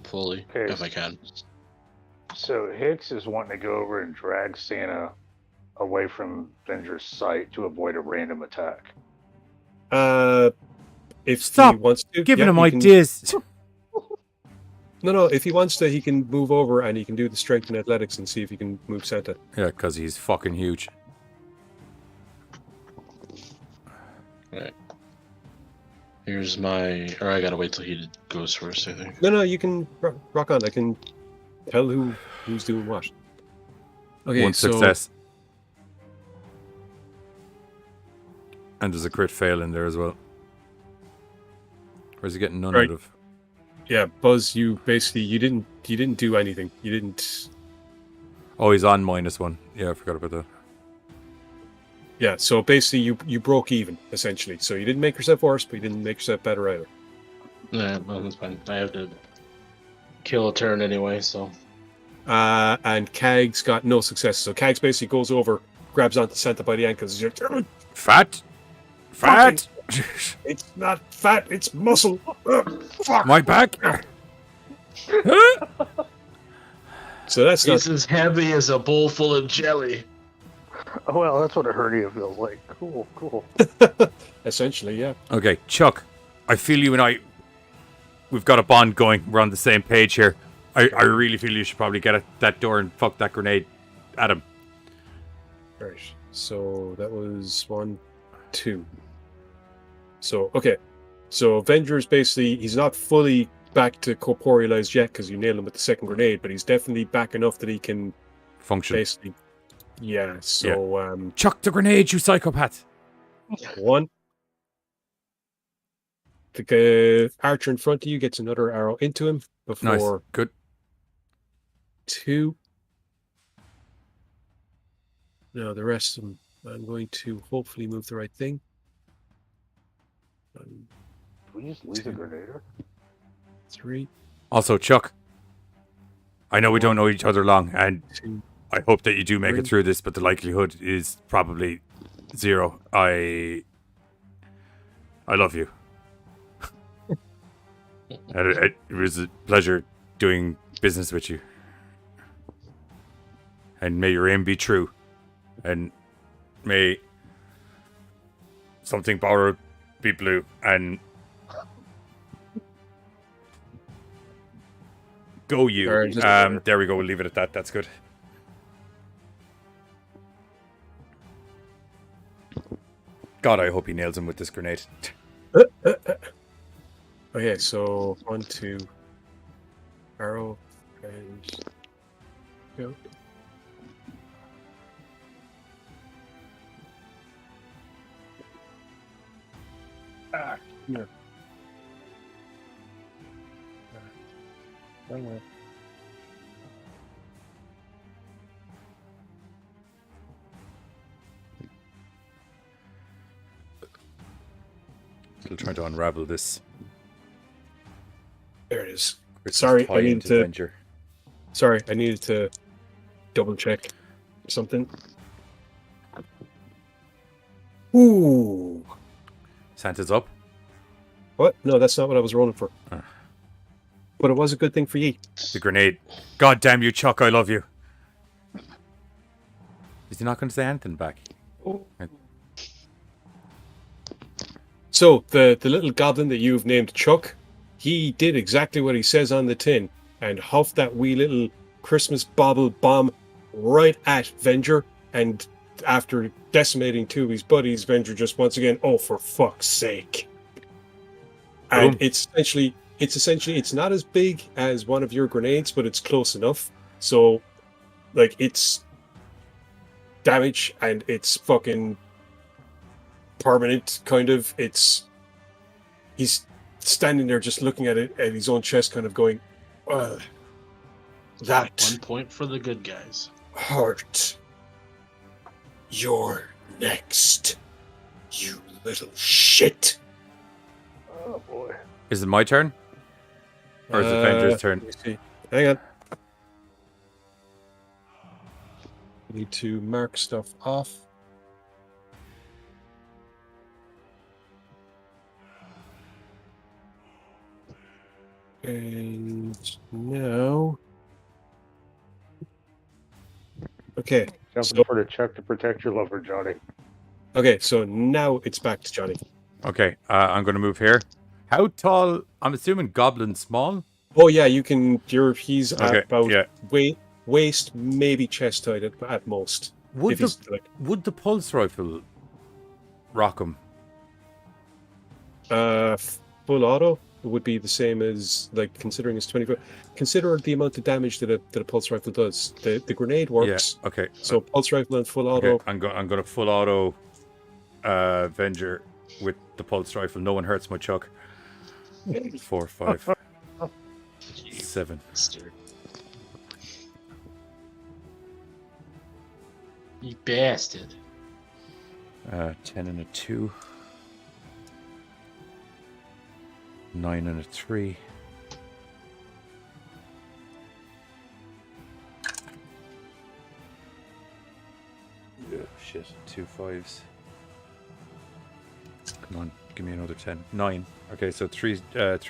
fully Okay. if I can. So Hicks is wanting to go over and drag Santa away from Venger's sight to avoid a random attack. If Stop he wants to, Giving yeah, him he can- ideas. No. If he wants to, he can move over and he can do the strength and athletics and see if he can move Santa. Yeah, because he's fucking huge. Right. Here's my. Or I gotta wait till he goes first, I think. No, you can rock on. I can tell who's doing what. Okay, One so success. And there's a crit fail in there as well. Where's he getting none Right. out of? yeah, Buzz, you basically you didn't do anything. You didn't. Oh, he's on -1. Yeah, I forgot about that. Yeah, so basically you broke even essentially. So you didn't make yourself worse, but you didn't make yourself better either. Yeah, well, that's fine. I have to kill a turn anyway, so. And Kags got no success. So Kags basically goes over, grabs onto Santa by the ankles. He's like, Fat! Fat! it's not fat, it's muscle. Fuck. My back! So that's He's not. as heavy as a bowl full of jelly. Oh, well, that's what a hernia feels like. Cool, cool. Essentially, yeah. Okay, Chuck, I feel you and we've got a bond going. We're on the same page here. I really feel you should probably get at that door and fuck that grenade at him. Right. So that was 1, 2. So, okay. So Venger's basically, he's not fully back to corporealized yet because you nailed him with the second grenade, but he's definitely back enough that he can Function. basically. Yeah, so, Chuck the grenade, you psychopath. 1. The archer in front of you gets another arrow into him before. Nice. Good. 2. Now the rest of them, I'm going to hopefully move the right thing. Did we just lose a grenader? 3, Also, Chuck, I know we don't know each other long, and 2. I hope that you do make it 3. through this, but the likelihood is probably 0. I love you. And it was a pleasure doing business with you. And may your aim be true. And may something borrowed be blue. And go you. Or just- There we go. We'll leave it at that. That's good. God, I hope he nails him with this grenade. Okay, so 1, 2, arrow, and go. Here. Wrong way. Still trying to unravel this. There it is. Christmas Sorry, tie I needed into to. Venger. Sorry, I needed to double check something. Ooh. Santa's up. What? No, that's not what I was rolling for. Ah. But it was a good thing for ye. The grenade. God damn you, Chuck, I love you. Is he not going to say anything back? So, the little goblin that you've named Chuck, he did exactly what he says on the tin and huffed that wee little Christmas bauble bomb right at Venger. And after decimating 2 of his buddies, Venger just once again, oh, for fuck's sake. And Boom. it's essentially, it's not as big as one of your grenades, but it's close enough. So, like, it's damage and it's fucking permanent, kind of. He's standing there just looking at it at his own chest, kind of going, that 1 point for the good guys. hurt. You're next, you little shit. Oh, boy. Is it my turn? Or is it Venger's turn? Let me see. Hang on. I need to mark stuff off. And now... Okay. Jumping So- for the check to protect your lover, Johnny. Okay, so now it's back to Johnny. Okay, I'm going to move here. How tall? I'm assuming goblin small? Oh yeah, you can. He's Okay, at about yeah. waist, maybe chest height at most. Would If he's like would the pulse rifle rock him? full auto would be the same as, like, considering it's 24. Consider the amount of damage that a pulse rifle does. The grenade works. Yeah, okay. So pulse rifle and full auto. Okay, I'm going to full auto Venger with the pulse rifle. No one hurts my Chuck. 4, 5, 7. You bastard. 10 and a 2. 9 and a 3. Oh, shit. 2 5s. Come on, give me another 10. 9. Okay, so 3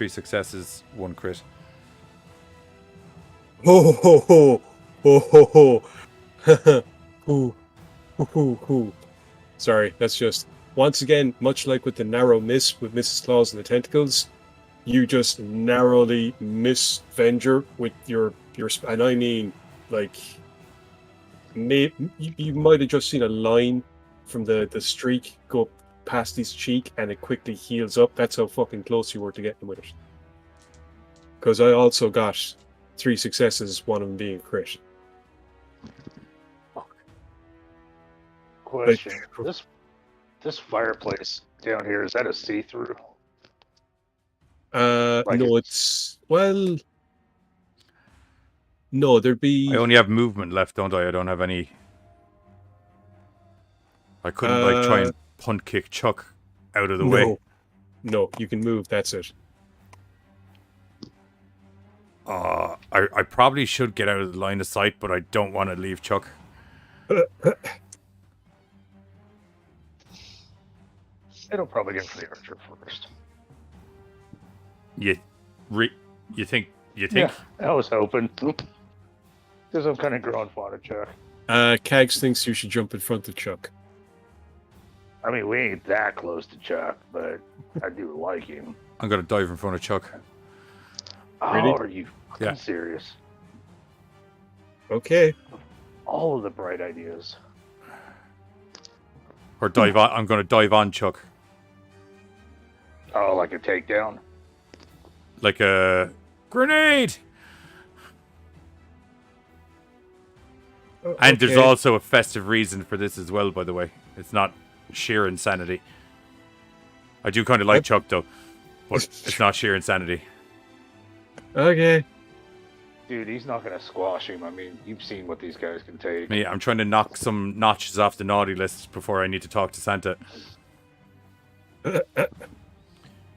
successes, 1 crit. Ho ho ho! ho ho ho. Hoo, hoo, hoo, hoo. Sorry, that's just once again, much like with the narrow miss with Mrs. Claus and the tentacles, you just narrowly miss Venger with your and I mean like you might have just seen a line from the streak go past his cheek and it quickly heals up. That's how fucking close you were to getting with it. Because I also got 3 successes, one of them being a crit. Question: This fireplace down here, is that a see-through? Like No, it's well. No, there'd be. I only have movement left, don't I? I don't have any. I couldn't like try and punt kick Chuck out of the way. No, you can move. That's it. I probably should get out of the line of sight, but I don't want to leave Chuck. It'll probably get for the archer first. You think? Yeah, I was hoping. Because I'm kind of growing fodder, Chuck. Kags thinks you should jump in front of Chuck. I mean, we ain't that close to Chuck, but I do like him. I'm gonna dive in front of Chuck. Oh, Really? are you fucking serious? Okay. All of the bright ideas. Or dive on. I'm gonna dive on Chuck. Oh, like a takedown? Like a grenade. And there's also a festive reason for this as well, by the way. It's not sheer insanity. I do kind of like Chuck, though. But it's not sheer insanity. Okay. Dude, he's not going to squash him. I mean, you've seen what these guys can take. Me, I'm trying to knock some notches off the naughty list before I need to talk to Santa.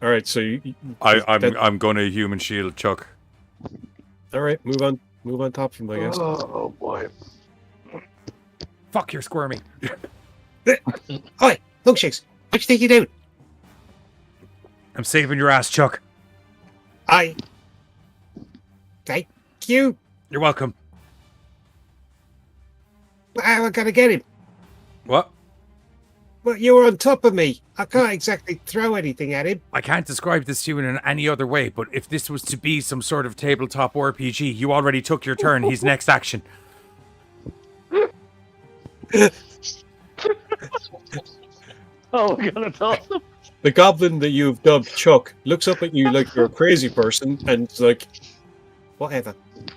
All right, so I'm going to human shield Chuck. All right, move on top of him, I guess. Oh, boy. Fuck, you're squirmy. Hi, milkshakes. What you think you're doing? I'm saving your ass, Chuck. Thank you. You're welcome. How am I gonna get him? What? Well, you were on top of me. I can't exactly throw anything at him. I can't describe this to you in any other way, but if this was to be some sort of tabletop RPG, you already took your turn. He's next action. Oh, we're gonna toss him. The goblin that you've dubbed Chuck looks up at you like you're a crazy person and is like, whatever.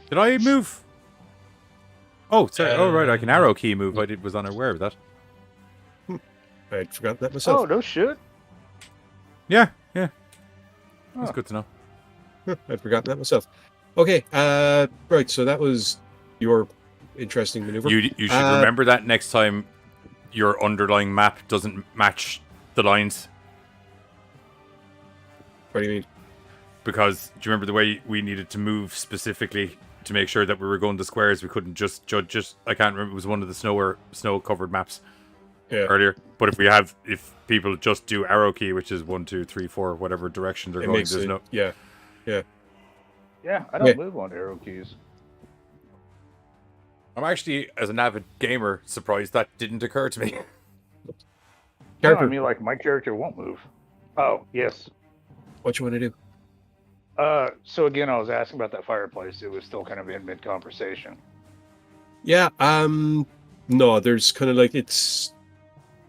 Did I move? Oh, sorry. Oh, right. I can arrow key move. I was unaware of that. I'd forgotten that myself. Oh, no shit. Yeah. That's good to know. I'd forgotten that myself. Okay, right, so that was your interesting maneuver. You should remember that next time your underlying map doesn't match the lines. What do you mean? Because do you remember the way we needed to move specifically to make sure that we were going to squares? We couldn't just judge it. I can't remember. It was one of the snow-covered maps earlier. But if people just do arrow key, which is 1, 2, 3, 4, whatever direction they're going, there's no. Yeah. Yeah, I don't move on arrow keys. I'm actually, as an avid gamer, surprised that didn't occur to me. No, I mean, like, my character won't move. Oh, yes. What you want to do? So again, I was asking about that fireplace. It was still kind of in mid-conversation. Yeah, no, there's kind of like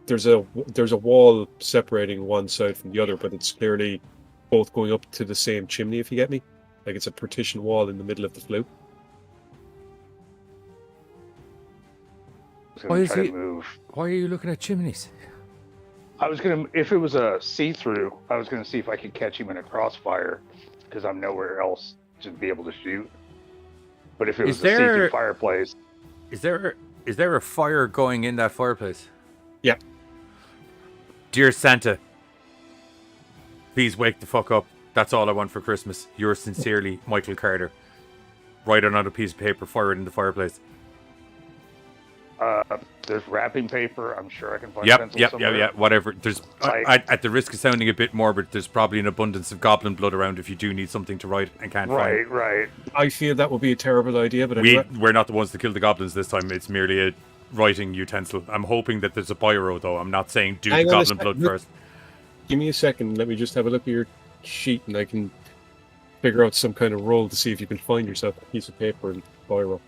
there's a wall separating one side from the other, but it's clearly both going up to the same chimney, if you get me. Like it's a partition wall in the middle of the flue. Why are you looking at chimneys? I was gonna, if it was a see-through, I was gonna see if I could catch him in a crossfire, because I'm nowhere else to be able to shoot. But if it was a see-through fireplace, is there a fire going in that fireplace? Yeah. Dear Santa, please wake the fuck up. That's all I want for Christmas. Yours sincerely, Michael Carter. Write it on a piece of paper, fire it in the fireplace. There's wrapping paper. I'm sure I can find Yep, pencils yep, somewhere. yeah. Whatever. There's Like- at the risk of sounding a bit morbid, there's probably an abundance of goblin blood around if you do need something to write and can't find. Right. I feel that would be a terrible idea, but anyway. We're not the ones to kill the goblins this time. It's merely a writing utensil. I'm hoping that there's a biro, though. I'm not saying do Hang the on a goblin blood second. first. Give me a second. Let me just have a look at your sheet, and I can figure out some kind of roll to see if you can find yourself a piece of paper and biro.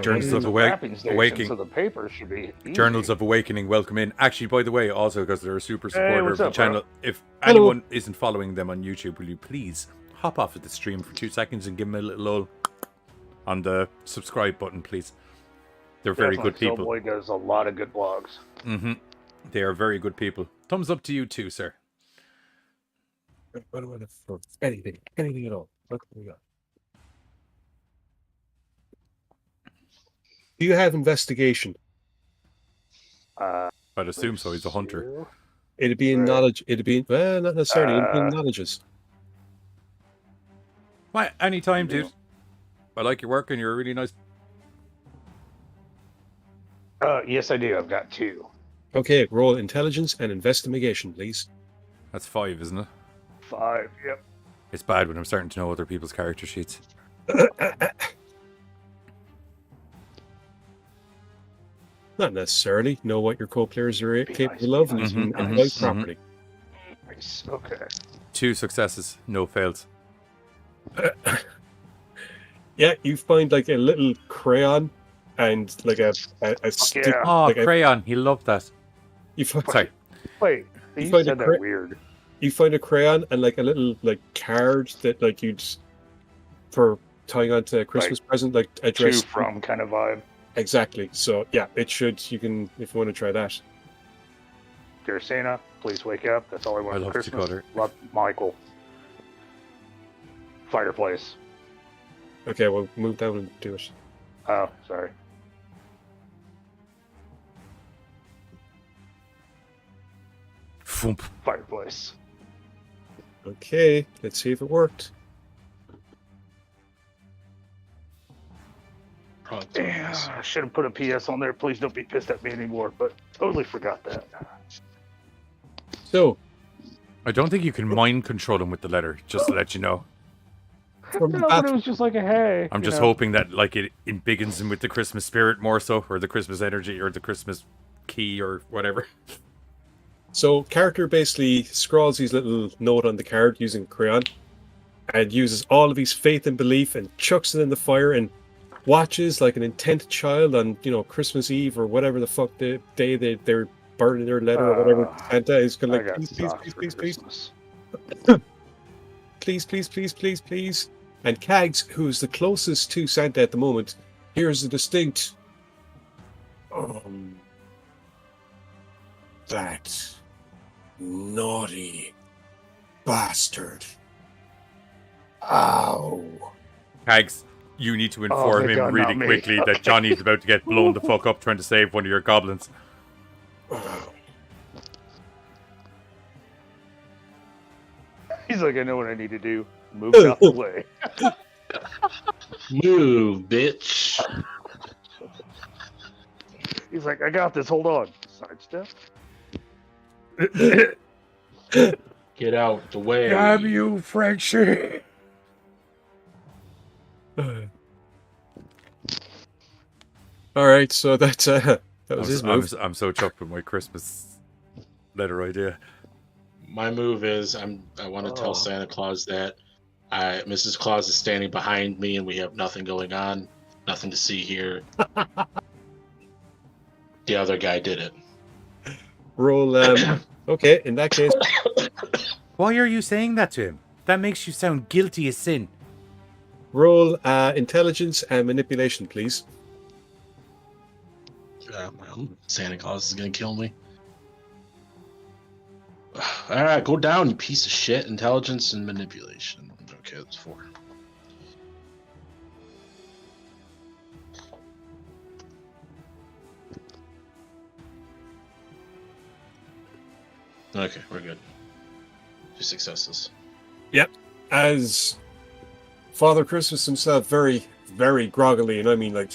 Journals It's of a wrapping station, Awakening. So the paper should be easy. Journals of Awakening, welcome in. Actually, by the way, also because they're a super supporter what's of the up, bro? channel, if Hello. anyone isn't following them on YouTube, will you please hop off of the stream for 2 seconds and give them a little on the subscribe button, please. They're very good people. Soulboy does a lot of good blogs. Mm-hmm. They are very good people. Thumbs up to you too, sir. What do I look for? Anything at all. What do we got? Do you have investigation? I'd assume so. He's a hunter. It'd be in Right. knowledge. It'd be well, not necessarily. It'd be in knowledges. Why? Anytime, dude. I like your work and you're really nice. Yes, I do. I've got 2. Okay, roll intelligence and investigation, please. That's 5, isn't it? 5. Yep. It's bad when I'm starting to know other people's character sheets. Not necessarily. Know what your co-players are Be capable nice, of be and nice, employ be nice. properly. Nice. Okay. 2 successes, no fails. Yeah, you find like a little crayon and like a stick. yeah. Oh, like crayon. He loved that. you find Sorry. Wait, You you find said a that weird. you find a crayon and like a little like card that like you'd for tying onto a Christmas present, like To address from kind of vibe. exactly. So yeah, it should. You can if you want to try that. Dear Santa, please wake up. That's all I want I for love Christmas. Dakota. Love Michael. Fireplace. Okay, well move down and do it. Oh, sorry. Foomp. Fireplace. Okay, let's see if it worked. Damn, I should have put a PS on there. Please don't be pissed at me anymore, but totally forgot that. So I don't think you can mind control him with the letter, just to let you know. from the No, but it bath- was just like a hey. I'm you just know. hoping that like it embiggens him with the Christmas spirit more so, or the Christmas energy, or the Christmas key, or whatever. So character basically scrawls his little note on the card using crayon and uses all of his faith and belief and chucks it in the fire and watches like an intent child on, you know, Christmas Eve or whatever the fuck the day they're burning their letter or whatever. Santa is kind I of like, got please, please, socks please, for please, please, Christmas. please, please, please, please, please. And Kags, who's the closest to Santa at the moment, hears a distinct that naughty bastard. Ow. Hags, you need to inform thank him God, really not me. quickly that Johnny's about to get blown the fuck up trying to save one of your goblins. He's like, I know what I need to do. Move out the way. Move, bitch. He's like, I got this. Hold on. Sidestep. Get out the way. Damn you, Frenchie! All right, so that's that was his move. I'm so chuffed with my Christmas letter idea. My move is I want to tell Santa Claus that Mrs. Claus is standing behind me and we have nothing going on, nothing to see here. The other guy did it. Roll. Okay, in that case, Why are you saying that to him? That makes you sound guilty as sin. roll intelligence and manipulation, please. Well, Santa Claus is gonna kill me. All right, go down, you piece of shit. Intelligence and manipulation. Okay, that's 4. Okay, we're good. 2 successes. As Father Christmas himself, very, very groggily, and I mean like,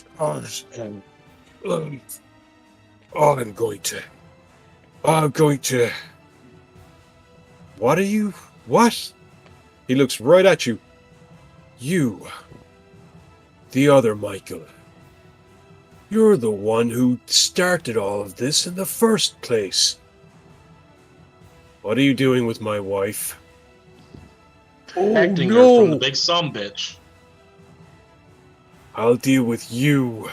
I'm going to. What are you? What? He looks right at you. You. The other Michael. You're the one who started all of this in the first place. What are you doing with my wife? Acting her no. from the big sumbitch. I'll deal with you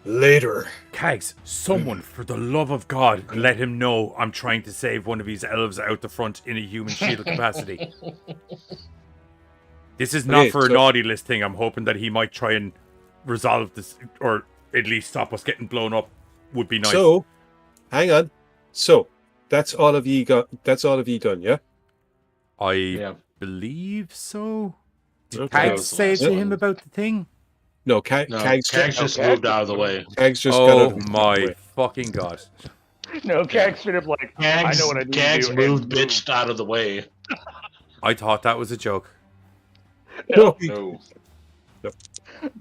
later. Cags, someone, for the love of God, let him know I'm trying to save one of these elves out the front in a human shield capacity. This is not Okay, for a so- naughty list thing. I'm hoping that he might try and resolve this, or at least stop us getting blown up. Would be nice. So, hang on. So, that's all of ye got. That's all of ye done, yeah? I believe so. Did Okay. Cags That was the say last to one. him about the thing? No, No, Cags Cags just moved out of the way. Cags just got out Oh of the my way. fucking God. No, Cag straight up like, I know what I need to Cags do. moved and bitched out of the way. I thought that was a joke. No, No.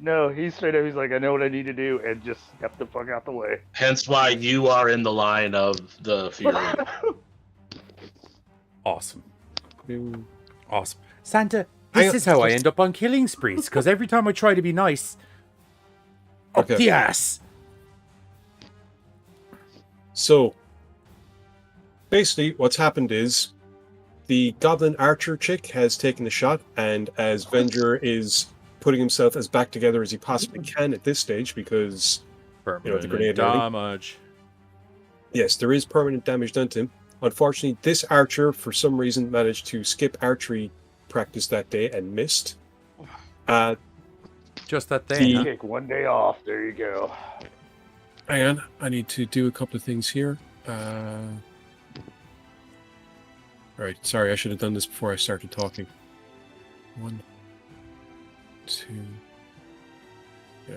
No, he's straight up. He's like, I know what I need to do, and just step the fuck out the way. Hence why you are in the line of the Fury. Awesome. Mm. Awesome. Santa, Hang this on. is how I end up on killing sprees, because every time I try to be nice, up Okay. the ass. So, basically, what's happened is the Goblin Archer chick has taken a shot, and as Venger is putting himself as back together as he possibly can at this stage, because the grenade loading. damage. Yes, there is permanent damage done to him. Unfortunately, this archer, for some reason, managed to skip archery practice that day and missed. Just that thing, The- huh? Take one day off. There you go. Hang on, I need to do a couple of things here. Alright, sorry, I should have done this before I started talking. 1, 2. Yeah.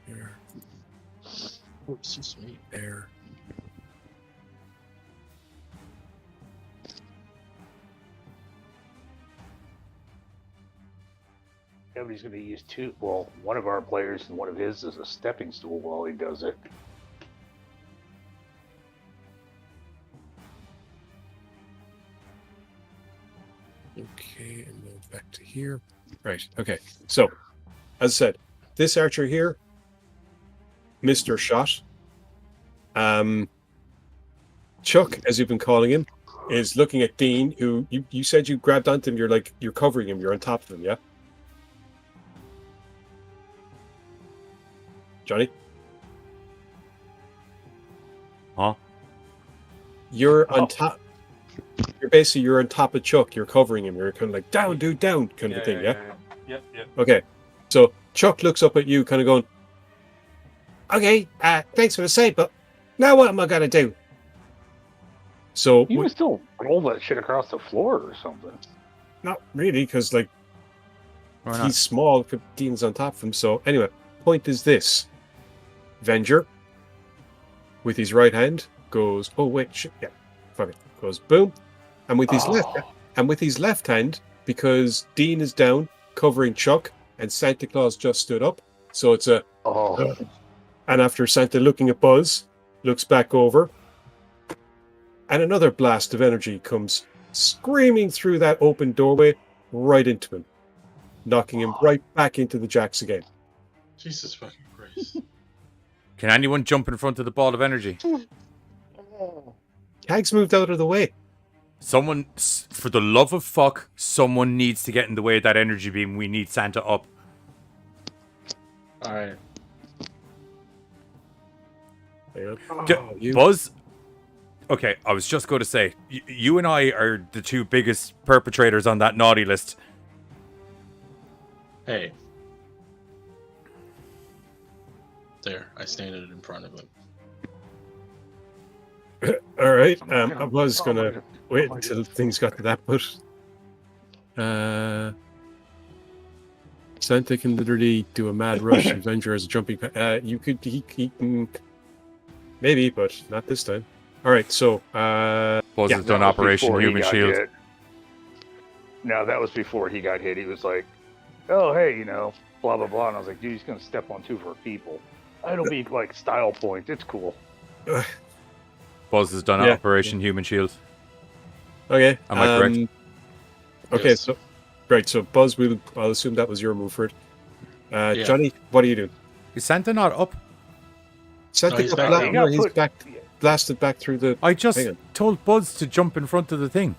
There. Oh, so sweet. There. Nobody's going to use two. Well, one of our players and one of his is a stepping stool while he does it. Okay, and then back to here. Right, okay. So, as I said, this archer here, Mr. Shot. Chuck, as you've been calling him, is looking at Dean, who you said you grabbed onto him, you're covering him, you're on top of him, yeah? Johnny? Huh? You're on top. You're on top of Chuck. You're covering him. You're kind of like down, dude, down, kind of thing. Yeah. Yep. Okay. So Chuck looks up at you, kind of going, "Okay, thanks for the save, but now what am I gonna do?" So You can still roll that shit across the floor or something. not really, because like Why not? he's small. Dean's on top of him. So anyway, point is this: Venger, with his right hand, goes, "Oh wait, shit, yeah, fuck it." Goes boom, and with his left hand, because Dean is down covering Chuck and Santa Claus just stood up, so it's a Oh, and after Santa looking at Buzz, looks back over, and another blast of energy comes screaming through that open doorway right into him, knocking him right back into the jacks again. Jesus fucking Christ. Can anyone jump in front of the ball of energy? Cags moved out of the way. Someone, for the love of fuck, someone needs to get in the way of that energy beam. We need Santa up. Alright. Buzz. Okay, I was just going to say, you and I are the two biggest perpetrators on that naughty list. Hey. There, I stand it in front of him. All right, I was gonna wait until things got to that, but Santa can literally do a mad rush. And Venger as a jumping. You could he can maybe, but not this time. All right, so Buzz Yeah, has done that was Operation before he Human got Shield. hit. No, that was before he got hit. He was like, oh, hey, blah, blah, blah. And I was like, dude, he's going to step on two for people. It'll be like style points. It's cool. Buzz has done Yeah. Operation Human Shield. Okay. Am I correct? Okay, Yes. so right, so Buzz, I'll assume that was your move for it. Yeah. Johnny, what are you doing? Is Santa not up? Santa he's got back bla- down. no, He he's got back, blasted back through the. I just Hang on. told Buzz to jump in front of the thing.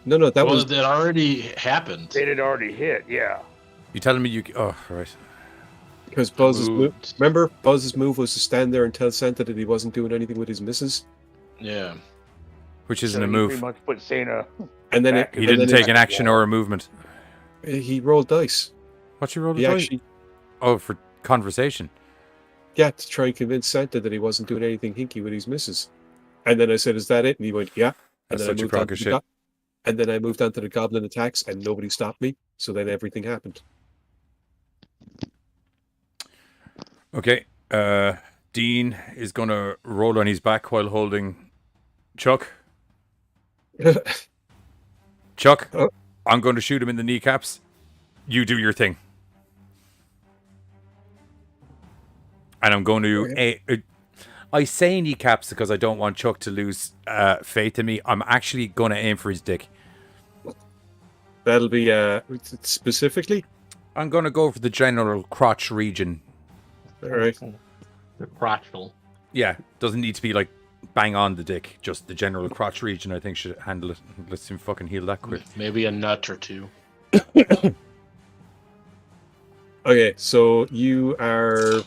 No, that Well, was that already happened. It had already hit, yeah. You telling me you? Oh, right. because Buzz's move. moved. Remember, Buzz's move was to stand there and tell Santa that he wasn't doing anything with his missus, Yeah. Which isn't So a he move. pretty much put Santa. and then Back. it, He and didn't then take an action or a movement. he rolled dice. What you rolled? He actually, Oh, for conversation. yeah, to try and convince Santa that he wasn't doing anything hinky with his missus. And then I said, "Is that it?" And he went, "Yeah." And That's then I such a moved crock on to of the shit. and then I moved on to the goblin attacks, and nobody stopped me. So then everything happened. Okay. Dean is gonna roll on his back while holding Chuck. Chuck, Oh. I'm going to shoot him in the kneecaps. You do your thing. And I'm going to... I say kneecaps because I don't want Chuck to lose faith in me. I'm actually going to aim for his dick. That'll be specifically. I'm going to go for the general crotch region. All right. The crotchal. Yeah, doesn't need to be like bang on the dick. Just the general crotch region, I think, should handle it. Let's him fucking heal that quick. Maybe a nut or two. Okay, so you are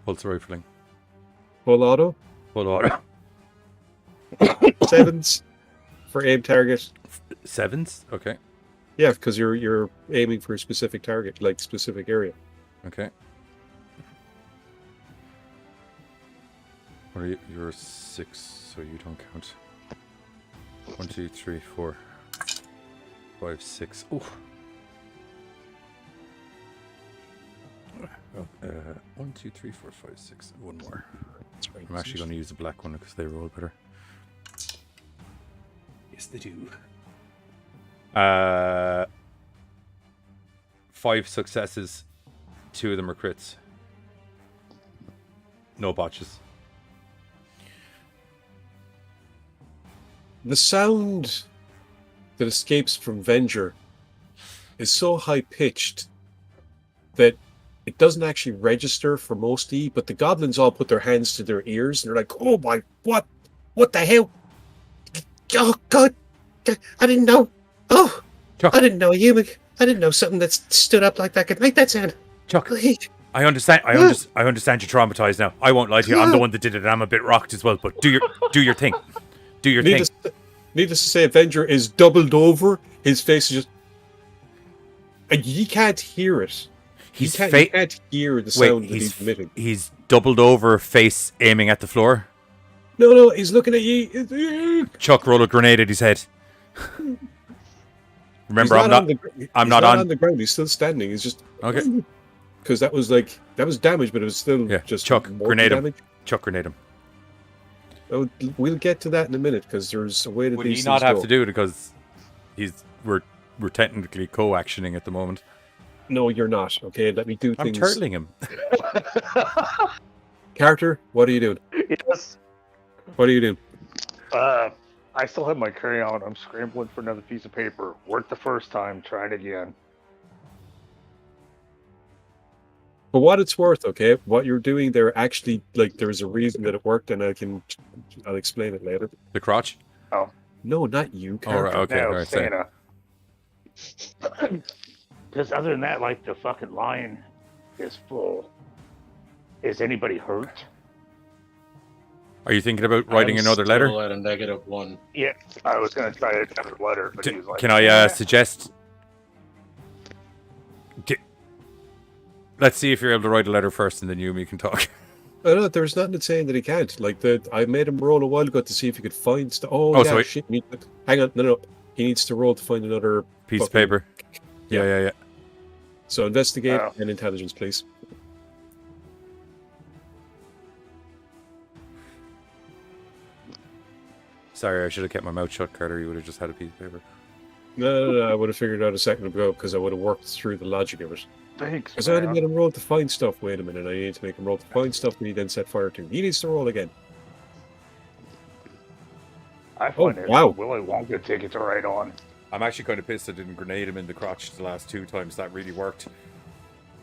Pulse rifling. full auto. Full order. 7s for aim target. 7s? Okay. Yeah, because you're aiming for a specific target, like specific area. Okay. What are you? You're 6, so you don't count. 1, 2, 3, 4, 5, 6. Ooh. 1, 2, 3, 4, 5, 6. One more. That's right. I'm actually going to use the black one because they roll better. Yes, they do. 5 successes. 2 of them are crits. No botches. The sound that escapes from Venger is so high pitched that it doesn't actually register for most E, but the goblins all put their hands to their ears and they're like, "Oh my, what the hell? Oh God, I didn't know. Oh, Chuck. I didn't know a human. I didn't know something that stood up like that could make that sound." Chuck, I understand. I understand you're traumatized now. I won't lie to you. I'm the one that did it, and I'm a bit rocked as well. But do your thing. Do your thing. Needless to say, Avenger is doubled over. His face is just, and you can't hear it. You can't hear the sound that he's emitting. He's doubled over, face aiming at the floor. No, he's looking at you. Chuck, roll a grenade at his head. Remember, I'm not on the ground. He's still standing. He's just okay. Because that was damage, but it was still just Chuck, more grenade damage. him. Chuck, grenade him. Oh, we'll get to that in a minute because there's a way that Would these he not things have go. to do it because we're technically co-actioning at the moment. No, you're not. Okay, let me do I'm things. turtling him. Character, what are you doing? Yes. What are you doing? I still have my crayon. I'm scrambling for another piece of paper. Worked the first time. Try it again. For what it's worth, okay, what you're doing there actually, like, there's a reason that it worked, and I'll explain it later. The crotch? Oh. No, not you, Oh, right, character. okay. No, all right, say. Santa. Because other than that, like, the fucking line is full. Is anybody hurt? Are you thinking about writing another letter? Still at a -1. Yeah, I was going to try another letter, but he was like, Can I suggest? Let's see if you're able to write a letter first, and then you and me can talk. Oh, no, there's nothing that's saying that he can't. Like, I made him roll a while ago to see if he could find stuff. Oh, Oh, so yeah, he- shit. Hang on, no. He needs to roll to find another Piece of fucking- paper. Yeah. So investigate Oh. and intelligence, please. Sorry, I should have kept my mouth shut, Carter. You would have just had a piece of paper. No, I would have figured it out a second ago because I would have worked through the logic of it. Thanks, Because I had man. made him roll to find stuff. Wait a minute, I need to make him roll to find stuff that he then set fire to. He needs to roll again. I find it wow. Willy Wonka tickets are right on. I'm actually kind of pissed I didn't grenade him in the crotch the last 2 times. That really worked.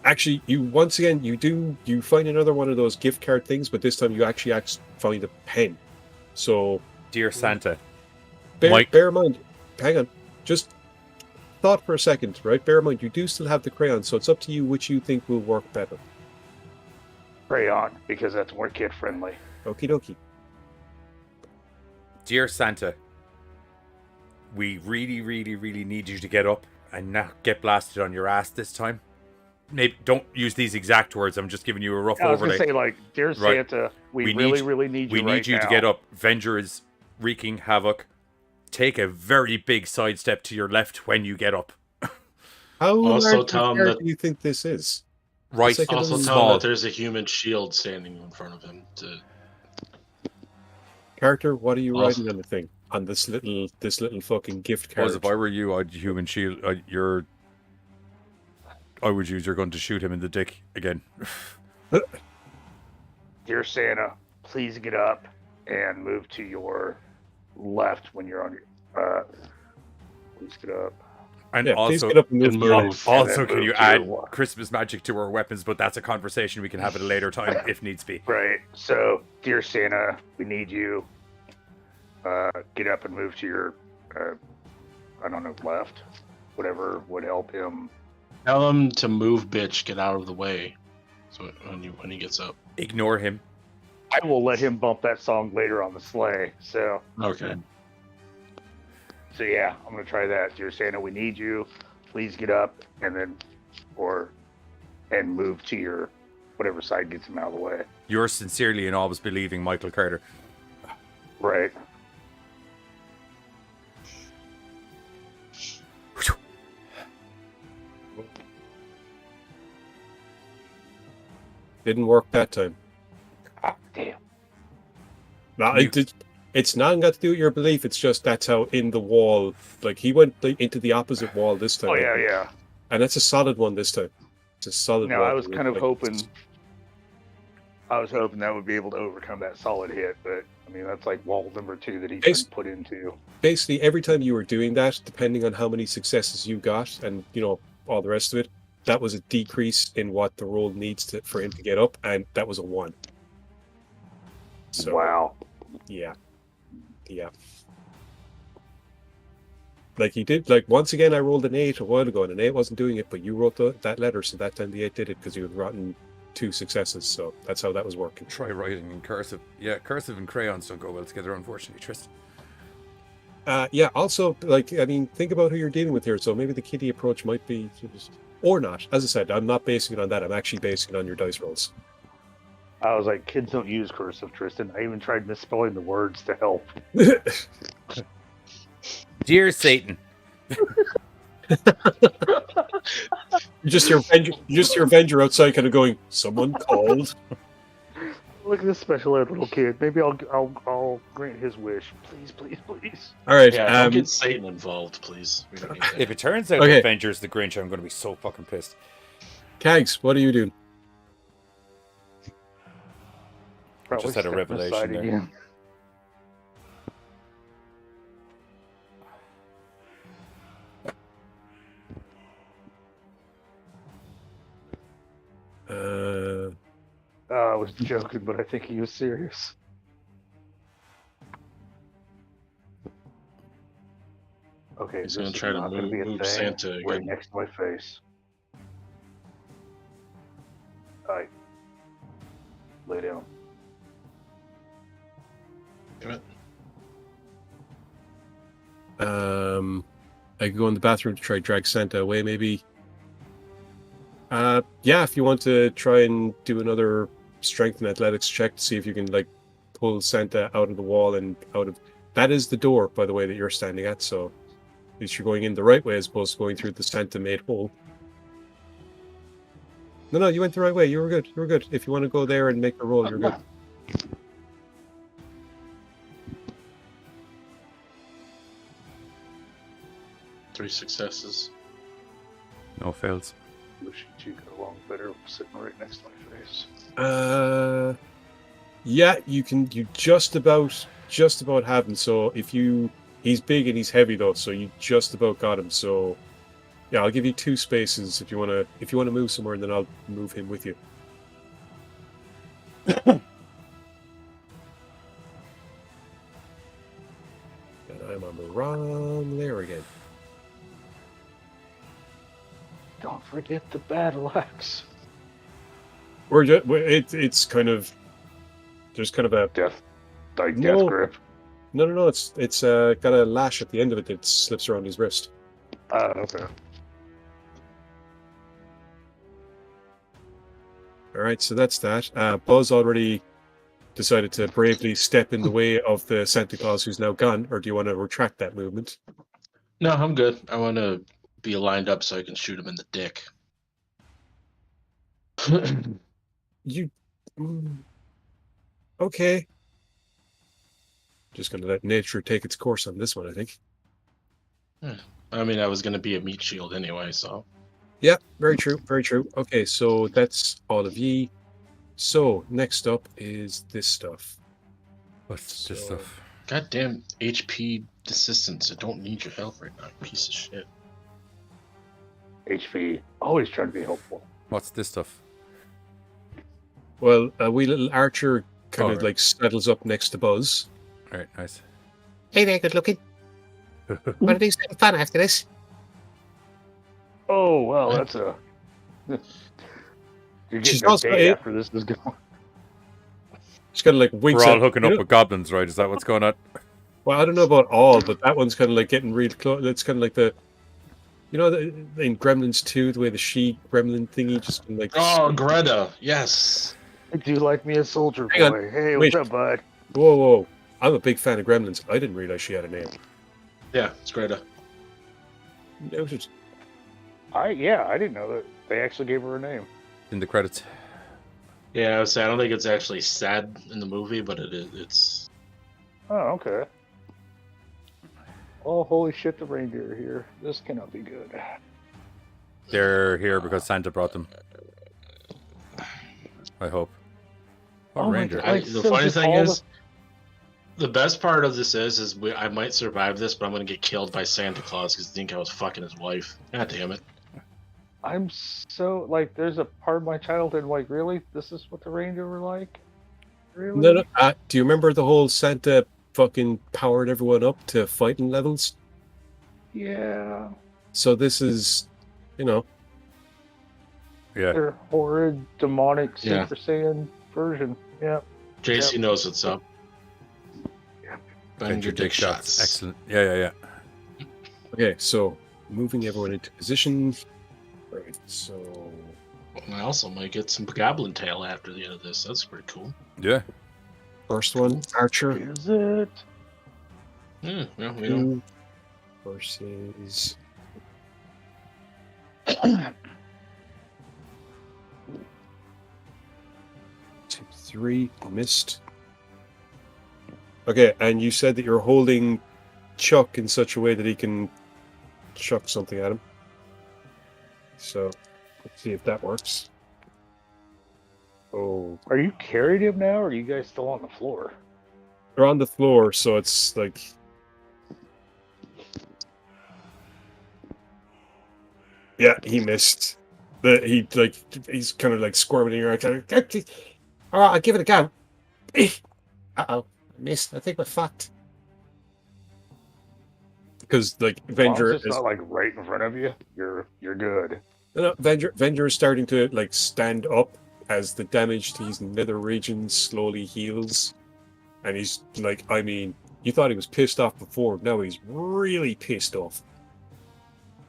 Actually, you find another one of those gift card things, but this time you actually find a pen. So, Dear Santa. bear in mind, hang on, just thought for a second, right? Bear in mind, you do still have the crayon, so it's up to you which you think will work better. Crayon, because that's more kid friendly. Okie dokie. Dear Santa, we really, really, really need you to get up and not get blasted on your ass this time. Maybe don't use these exact words. I'm just giving you a rough I was overlay. gonna say, like, dear Santa, we really need you. We need you now. to get up. Venger is wreaking havoc. Take a very big sidestep to your left when you get up. How Also large tell him a that- do you think this is? Right, It's like a Also little tell him small. that there's a human shield standing in front of him. Character, what are you Also- writing on the thing? On this little fucking gift card? Suppose if I were you, I'd human shield. I would use your gun to shoot him in the dick again. Dear Santa, please get up and move to your left when you're on your. Please get up. And Yeah, please also, get up and move. and to your move. left. also, then can move you to your add left. Christmas magic to our weapons? But that's a conversation we can have at a later time if needs be. Right. So, dear Santa, we need you. Get up and move to your. I don't know, left. Whatever would help him. Tell him to move, bitch. Get out of the way. So when he gets up. Ignore him. I will let him bump that song later on the sleigh. So. Okay. So yeah, I'm gonna try that. Dear Santa, we need you. Please get up and then, and move to your, whatever side gets him out of the way. Yours sincerely and always believing, Michael Carter. Right. Didn't work that time. Ah, damn. No, it's not got to do with your belief. It's just that's how in the wall. Like he went into the opposite wall this time. Oh yeah, yeah. And that's a solid one this time. It's a solid No, wall. I was kind of Like, hoping. I was hoping that would be able to overcome that solid hit, but I mean that's like wall number 2 that he's been put into. Basically, every time you were doing that, depending on how many successes you got, and all the rest of it, that was a decrease in what the roll needs for him to get up, and that was a 1. So, Wow. Yeah. Like he did. Like once again, I rolled an 8 a while ago, and an 8 wasn't doing it, but you wrote that letter, so that time the 8 did it because you had gotten 2 successes. So that's how that was working. Try writing in cursive. Yeah, cursive and crayons don't go well together, unfortunately, Tristan. Yeah. Also, like I mean, think about who you're dealing with here. So maybe the kiddie approach might be, or not. As I said, I'm not basing it on that. I'm actually basing it on your dice rolls. I was like, kids don't use cursive, Tristan. I even tried misspelling the words to help. Dear Satan. You just hear Venger outside, kind of going, "Someone called." Look at this special ed little kid. Maybe I'll grant his wish. Please, please, please. All right. Yeah, don't get Satan involved, please. We don't need that. If it turns out Okay. that Venger's the Grinch, I'm going to be so fucking pissed. Kags, what are you doing? Probably just had a step revelation aside there. again. I was joking, but I think he was serious. Okay, He's this gonna is try to not gonna be a move thing Santa right again. next to my face. Alright. Lay down. Damn it. I could go in the bathroom to try drag Santa away, maybe. Yeah, if you want to try and do another strength and athletics check to see if you can like pull Santa out of the wall and out of that is the door, by the way, that you're standing at. So at least you're going in the right way as opposed to going through the Santa made hole. No, you went the right way. You were good. You were good. If you want to go there and make a roll, you're good. 3 successes. No fails. Wish you get along better sitting right next to my face. Yeah, you just about have him. So he's big and he's heavy though, so you just about got him. So yeah, I'll give you 2 spaces if you wanna move somewhere, and then I'll move him with you. And I'm on the wrong layer again. Don't forget the battle axe. It's kind of there's kind of a Death No. grip. no. It's got a lash at the end of it that slips around his wrist. Okay. All right, so that's that. Buzz already decided to bravely step in the way of the Santa Claus who's now gone, or do you want to retract that movement? No, I'm good. I want to be lined up so I can shoot him in the dick. You... Okay. Just going to let nature take its course on this one, I think. I mean, I was going to be a meat shield anyway, so... Yeah, very true, very true. Okay, so that's all of ye. So, next up is this stuff. What's this stuff? Goddamn HP assistance. I don't need your help right now, you piece of shit. HP. Always trying to be helpful. What's this stuff? Well, a wee little archer kind of right. like settles up next to Buzz. All right, nice. Hey there, good looking. Want to do something fun after this? Oh, well, that's a... You're She's getting a also day a- after this is going. She's kind of like winks We're all at- hooking you up know- with goblins, right? Is that what's going on? Well, I don't know about all, but that one's kind of like getting real close. That's kind of like the, you know, in Gremlins 2, the way the she gremlin thingy just like. Oh, Greta, yes. Do you like me a soldier Hang on. boy? Hey, Wait. what's up, bud? Whoa! I'm a big fan of Gremlins. I didn't realize she had a name. Yeah, it's Greta. Noted. I didn't know that they actually gave her a name. In the credits. Yeah, I was saying, I don't think it's actually said in the movie, but it is. It's Oh, okay. Oh, holy shit, the reindeer are here. This cannot be good. They're here because Santa brought them. I hope. What Oh my ranger? God. the So funny just thing all is, the best part of this is I might survive this, but I'm gonna get killed by Santa Claus because I think I was fucking his wife. God damn it! I'm so, like, there's a part of my childhood, like, really? This is what the reindeer were like? Really? No. Do you remember the whole Santa fucking powered everyone up to fighting levels? Yeah. So this is, you know, Yeah. Their horrid, demonic, Yeah. Super Saiyan version. Yeah. JC knows what's up. Yep. Bend your dick shots. Excellent. Yeah. okay. So moving everyone into position. Right. So I also might get some goblin tail after the end of this. That's pretty cool. Yeah. first one, Archer. Is it? Yeah, we don't. 2 versus 2, 3, missed. Okay, and you said that you're holding Chuck in such a way that he can chuck something at him. So, let's see if that works. Oh, Are you carrying him now, or are you guys still on the floor? they're on the floor, so it's like... Yeah, he missed. He's kind of like squirming in your eye. Oh, I'll give it a go. Uh-oh, I missed. I think we're fucked. Because like As long as Venger it's is not like right in front of you, you're good. Venger is starting to like stand up as the damage to his nether region slowly heals, and he's like, I mean, you thought he was pissed off before. Now he's really pissed off.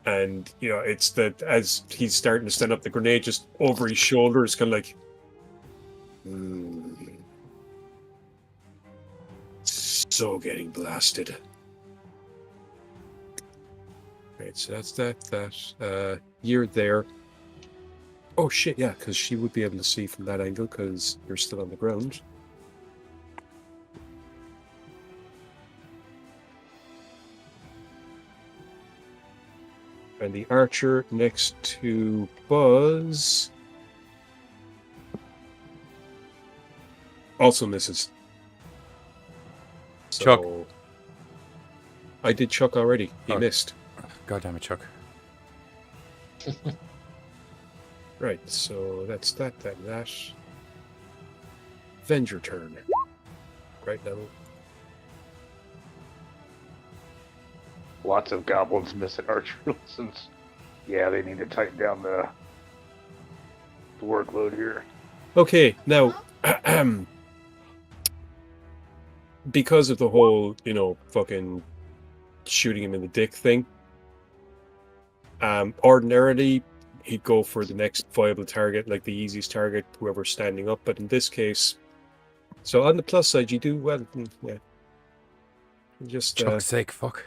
And you know, it's that as he's starting to stand up, the grenade just over his shoulder is kind of like, so getting blasted. Right, so that's that. You're there. Oh shit, yeah, because she would be able to see from that angle because you're still on the ground. And the archer next to Buzz also misses. So, Chuck. I did Chuck already. He missed. God damn it, Chuck. Right, so that's that. Venger turn. Right now. Lots of goblins missing archer lessons. Yeah, they need to tighten down the workload here. Okay, now, because of the whole, fucking shooting him in the dick thing, ordinarily, he'd go for the next viable target, like the easiest target, whoever's standing up, but in this case, so on the plus side, you do well, yeah. Just, Chuck's sake, fuck.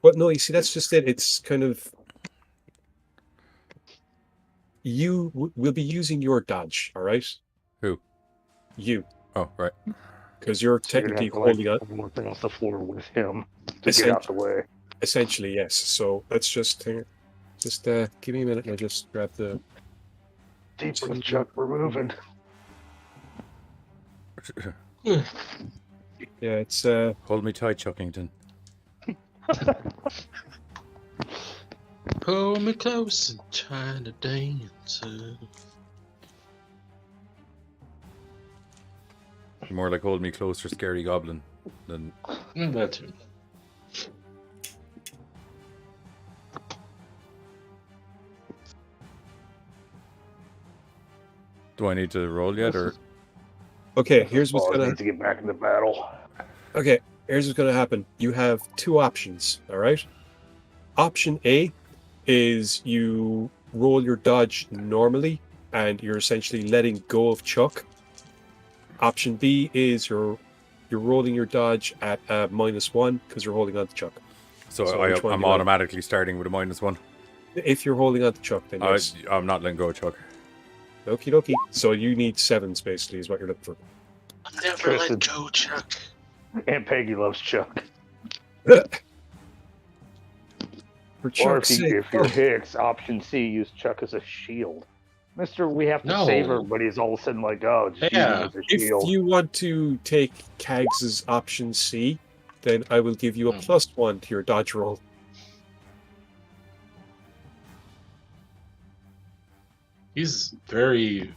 But no, you see, that's just it. It's kind of... You will be using your dodge, all right? Who? You. Oh, right. Because you're technically holding on. I'm working off the floor with him to get out the way. Essentially, yes. So let's just give me a minute and I'll just grab the... Deep breath, Chuck, we're moving. Yeah, it's... Hold me tight, Chuckington. Pull me close and try to dance. More like hold me closer, scary goblin than... That too. Do I need to roll yet, or...? Okay, here's what's I gonna... need to get back in the battle. Okay, here's what's gonna happen. You have two options, all right? Option A is you roll your dodge normally, and you're essentially letting go of Chuck. Option B is you're rolling your dodge at -1 because you're holding on to Chuck. So which one I'm do you want? automatically starting with a -1. If you're holding on to Chuck, then yes. I'm not letting go of Chuck. Okie dokie. So you need 7s, basically, is what you're looking for. Never Tristan. let go, Chuck. Aunt Peggy loves Chuck. For Or Chuck's if, sake. if you're Hicks, option C, use Chuck as a shield. Mister, we have to No. save everybody is all of a sudden like, oh, just use him Yeah. as a If shield. you want to take Kags' option C, then I will give you a +1 to your dodge roll. He's very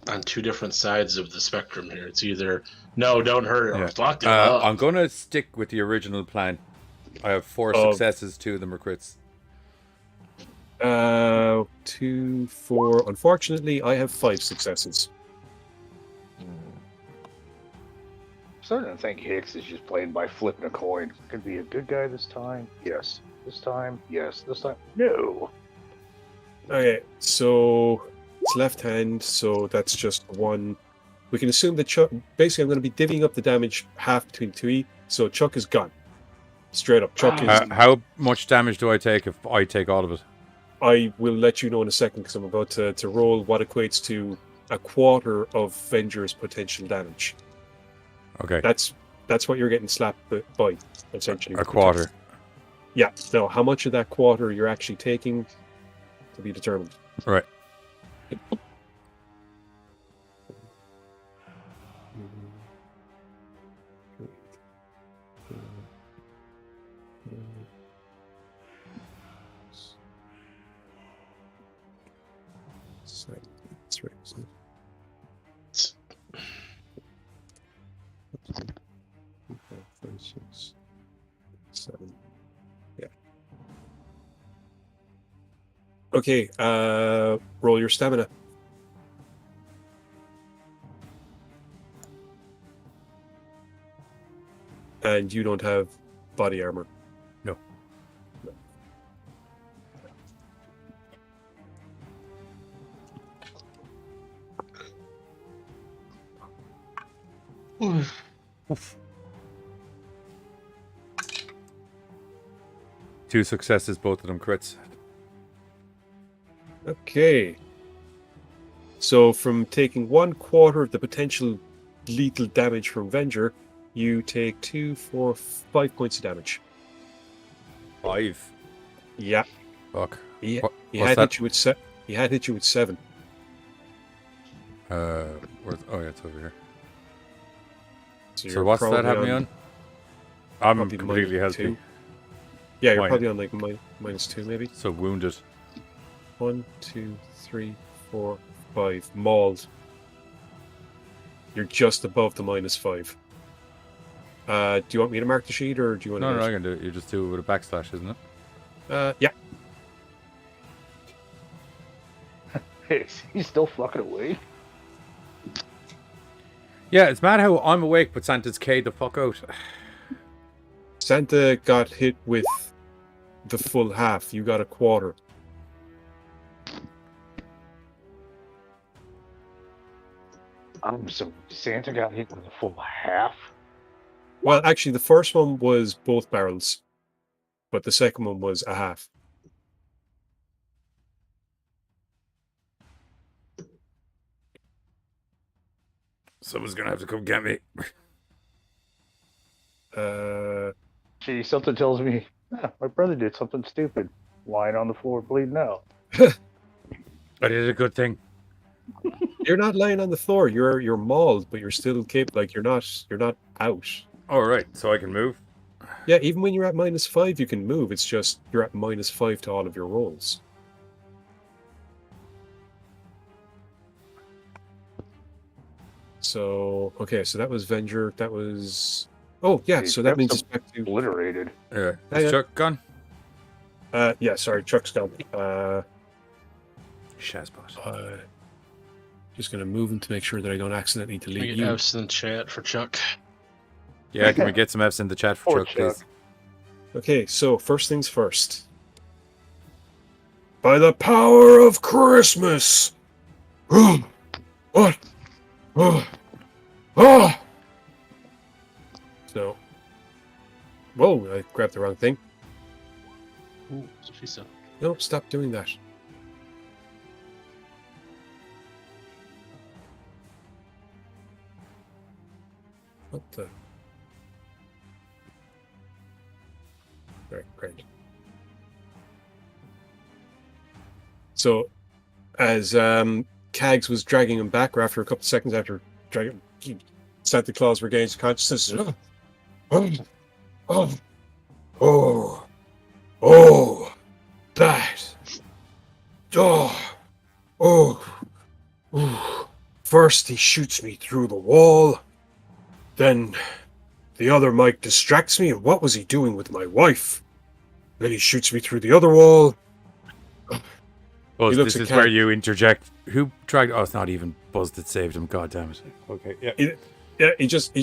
on two different sides of the spectrum here. It's either no, don't hurt, or Yeah. fuck him up. I'm going to stick with the original plan. I have 4 successes, 2 of them are crits. 2, 4. Unfortunately, I have 5 successes. I'm starting to think Hicks is just playing by flipping a coin. Could be a good guy this time. Yes. This time. Yes. This time. No. Okay, so it's left hand, so that's just 1. We can assume that Chuck... Basically, I'm going to be divvying up the damage half between 2E, so Chuck is gone. Straight up. Chuck is... How much damage do I take if I take all of it? I will let you know in a second, because I'm about to roll what equates to a quarter of Venger's potential damage. Okay. That's what you're getting slapped by, essentially. A quarter. Yeah. Now, how much of that quarter you're actually taking to be determined. Right. That's right, isn't it? 36, 7. Yeah. Okay, roll your stamina. And you don't have body armor. No. Oof. 2 successes, both of them crits. Okay. So from taking 1/4 of the potential lethal damage from Venger, you take 2, 4, 5 points of damage. 5. Yeah. Fuck. He What's had that? hit you with He had hit you with 7. Oh yeah, it's over here. So, So you're what's that probably have me on? I'm probably completely minus healthy. 2. Yeah, you're Why? probably on like -2 maybe. So wounded. 1, 2, 3, 4, 5. Mauled. You're just above the -5. Do you want me to mark the sheet, or do you want No, to? I can do it. You just do it with a backslash, isn't it? Yeah. Hey, he's still fucking awake. Yeah, it's mad how I'm awake, but Santa's K'd the fuck out. Santa got hit with the full half. You got a quarter. So Santa got hit with a full half. Well, actually, the first one was both barrels, but the second one was a half. Someone's gonna have to come get me. Gee, something tells me my brother did something stupid, lying on the floor bleeding out. I did a good thing. You're not lying on the floor. You're mauled, but you're still capable. Like you're not out. All right, so I can move. Yeah, even when you're at -5, you can move. It's just you're at -5 to all of your rolls. So okay, so that was Venger. That was yeah. He's So that got means some it's back to obliterated. Is yeah. Chuck gone? yeah. Sorry, Chuck's gone. Shazbot. Just gonna move him to make sure that I don't accidentally Can delete we get you. F's in the chat for Chuck? Yeah, can we get some F's in the chat for Poor Chuck, please? Chuck. Okay, so first things first. By the power of Christmas. What? So, whoa! I grabbed the wrong thing. Ooh, that's what she said. No, stop doing that. What the? Right, great. So, as Cags was dragging him back, or after a couple of seconds after dragging, Santa Claus regains consciousness. First he shoots me through the wall, then the other Mike distracts me, and what was he doing with my wife? Then he shoots me through the other wall. Buzz, He looks this at is Cat. where you interject. Who tried? Oh, it's not even Buzz that saved him. God damn it. Okay, yeah. Yeah, he just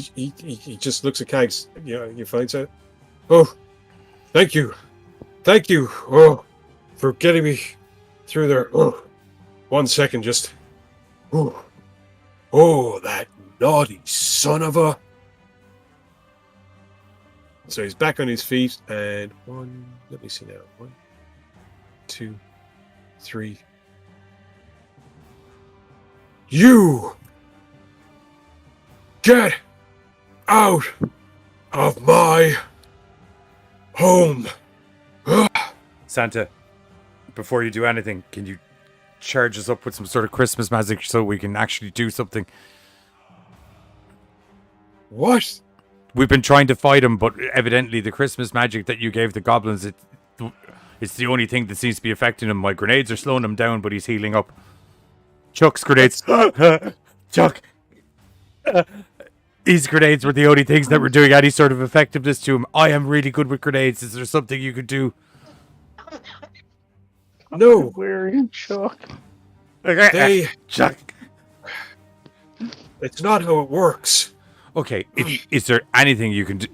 looks at Cags. Yeah, you find that? Oh, thank you. Oh, for getting me through there. Oh, 1 second, just. Oh, that naughty son of a. So he's back on his feet, and let me see now. 1, 2, 3. You get out of my home. Santa, before you do anything, can you charge us up with some sort of Christmas magic so we can actually do something? What? We've been trying to fight him, but evidently the Christmas magic that you gave the goblins, it's the only thing that seems to be affecting him. My grenades are slowing him down, but he's healing up. Chuck's grenades. Chuck. These grenades were the only things that were doing any sort of effectiveness to him. I am really good with grenades. Is there something you could do? No. Where are you, Chuck? They. Chuck. It's not how it works. Okay, is there anything you can do?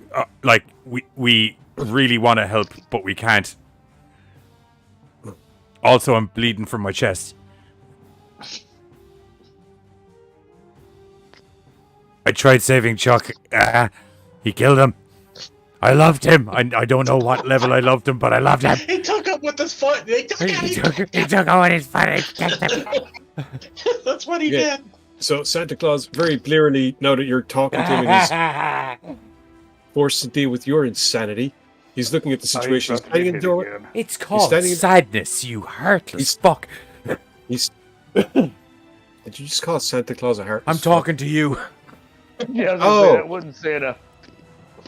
We really want to help, but we can't. Also, I'm bleeding from my chest. I tried saving Chuck. He killed him. I loved him. I don't know what level I loved him, but I loved him. He took up with his foot. He took He took out his foot. That's what he Yeah. did. So Santa Claus, very clearly, now that you're talking to him and he's forced to deal with your insanity, He's looking at the Oh, situation. He's about to standing get in the hit doorway. again. It's called standing in- sadness, you heartless He's- fuck. He's. Did you just call Santa Claus a heartless? I'm talking to you. Yeah, I was gonna say, Oh. that wasn't Santa.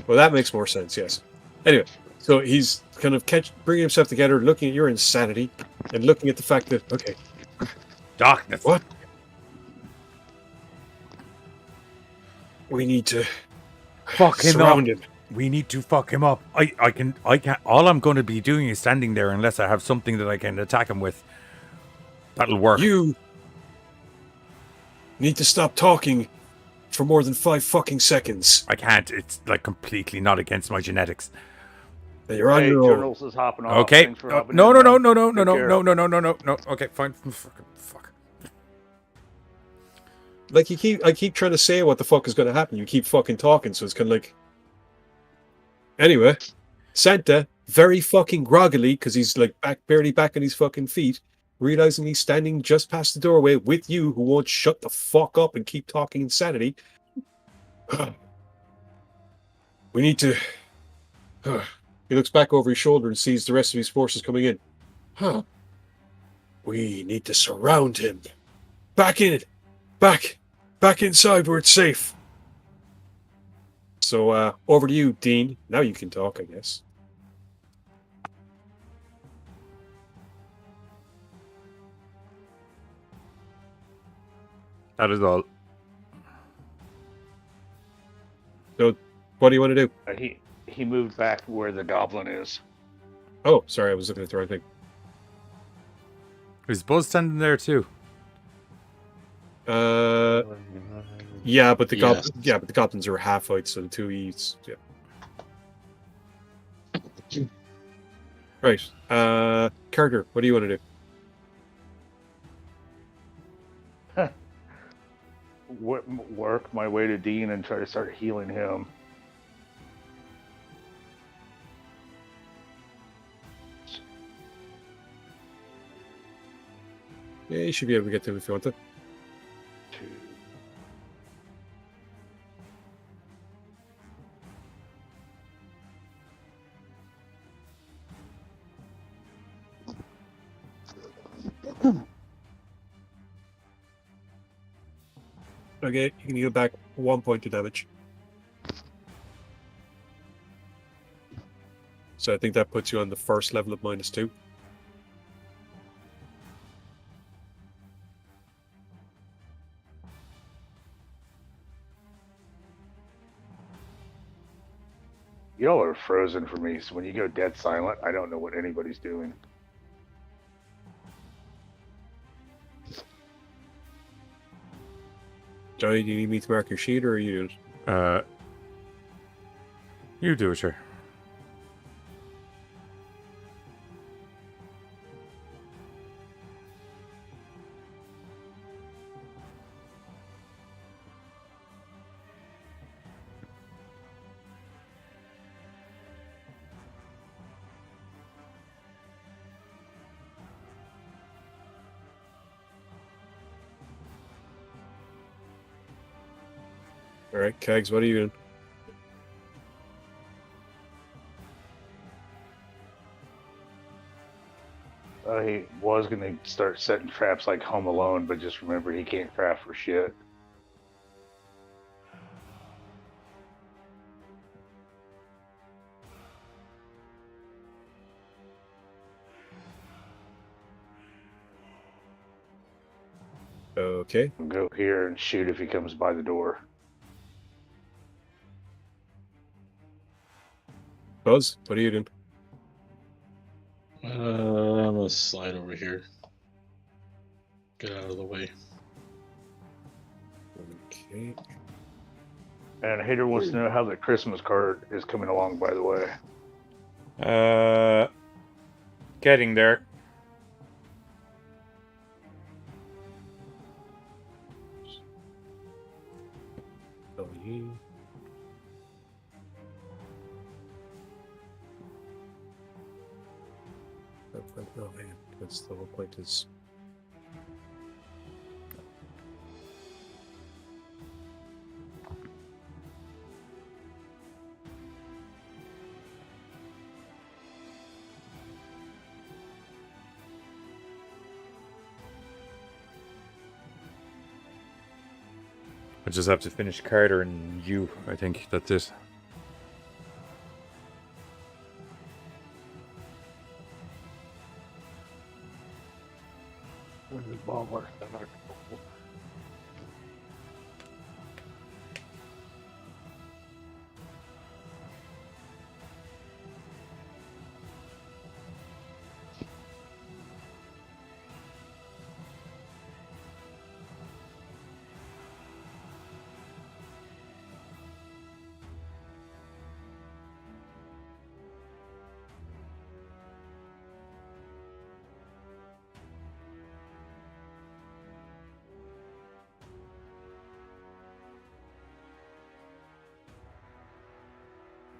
Well, that makes more sense. Yes. Anyway, so he's kind of bringing himself together, looking at your insanity, and looking at the fact that okay, Darkness. what? We need to Fuck him up. surround him. We need to fuck him up. I can. All I'm going to be doing is standing there unless I have something that I can attack him with. That'll work. You need to stop talking for more than 5 fucking seconds. I can't. It's like completely not against my genetics. Then you're on Hey, your own. Journals is hopping off. Okay. Thanks for No, hopping no, in, no, man. no, no, no, Take no, care. no, no, no, no, no, no. Okay, fine. Fuck. Like I keep trying to say what the fuck is going to happen. You keep fucking talking, so it's kind of like. Anyway, Santa, very fucking groggily, because he's like barely back on his fucking feet, realizing he's standing just past the doorway with you, who won't shut the fuck up and keep talking insanity. We need to. He looks back over his shoulder and sees the rest of his forces coming in. We need to surround him. Back in it. Back inside where it's safe. So, over to you, Dean. Now you can talk, I guess. That is all. So, what do you want to do? He moved back where the goblin is. Oh, sorry, I was looking at the wrong thing. Is Buzz standing there too? Yeah, but the Yes. goblins are half height, so the two eats. Yeah. Right. Carter, what do you want to do? Work my way to Dean and try to start healing him. Yeah, you should be able to get to him if you want to. Okay, you can heal back 1 point of damage. So I think that puts you on the first level of -2. Y'all are frozen for me, so when you go dead silent, I don't know what anybody's doing. Johnny, do you need me to mark your sheet, or are you doing it? You do it, sure. All right, Kegs, what are you doing? He was going to start setting traps like Home Alone, but just remember he can't craft for shit. Okay. I'll go here and shoot if he comes by the door. Buzz, what are you doing? I'm gonna slide over here. Get out of the way. Okay. And Hater wants to know how the Christmas card is coming along, by the way. Getting there. Oh, yeah. Oh, man. That's the whole point is. I just have to finish Carter and you. I think that's it.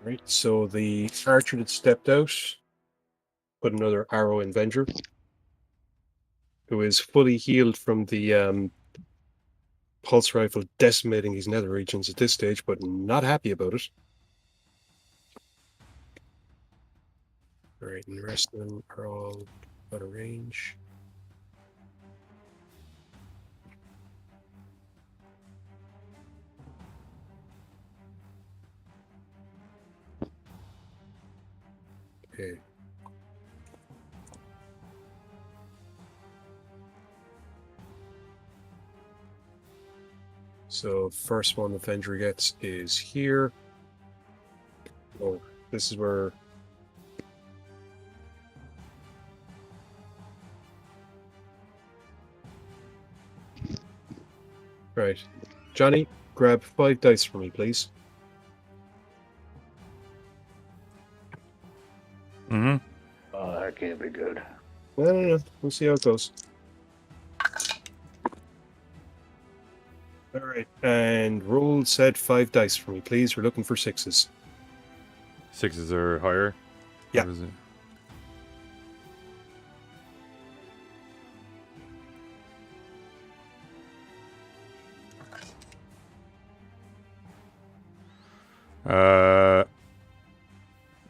Right, so the archer that stepped out put another arrow in Venger, who is fully healed from the pulse rifle decimating his nether regions at this stage, but not happy about it. Alright, and the rest of them are all out of range. Okay. So first one the Venger gets is here. Oh, this is where right. Johnny, grab 5 dice for me, please. Mm-hmm. Oh, that can't be good. No. We'll see how it goes. Alright, and roll said 5 dice for me, please. We're looking for 6s. 6s are higher? Yeah. What is it? Uh,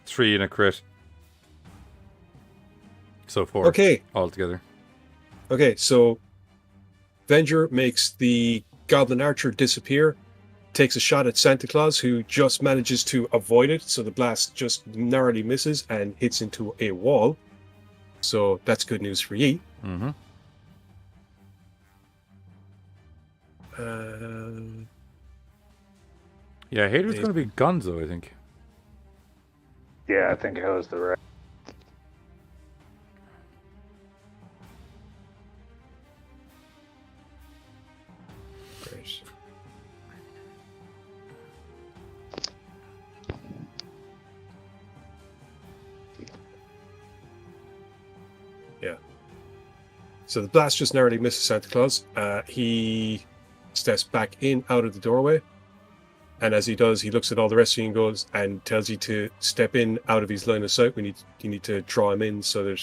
3 and a crit. So 4. Okay. Altogether. Okay, so Venger makes the Goblin Archer disappear, takes a shot at Santa Claus, who just manages to avoid it, so the blast just narrowly misses and hits into a wall. So that's good news for ye. Mm-hmm. Yeah, I hate it's going to be Gonzo, I think. Yeah, I think I was the right. Great. Yeah. So the blast just narrowly misses Santa Claus. He steps back in out of the doorway. And as he does, he looks at all the rest of you and goes and tells you to step in out of his line of sight. You need to draw him in so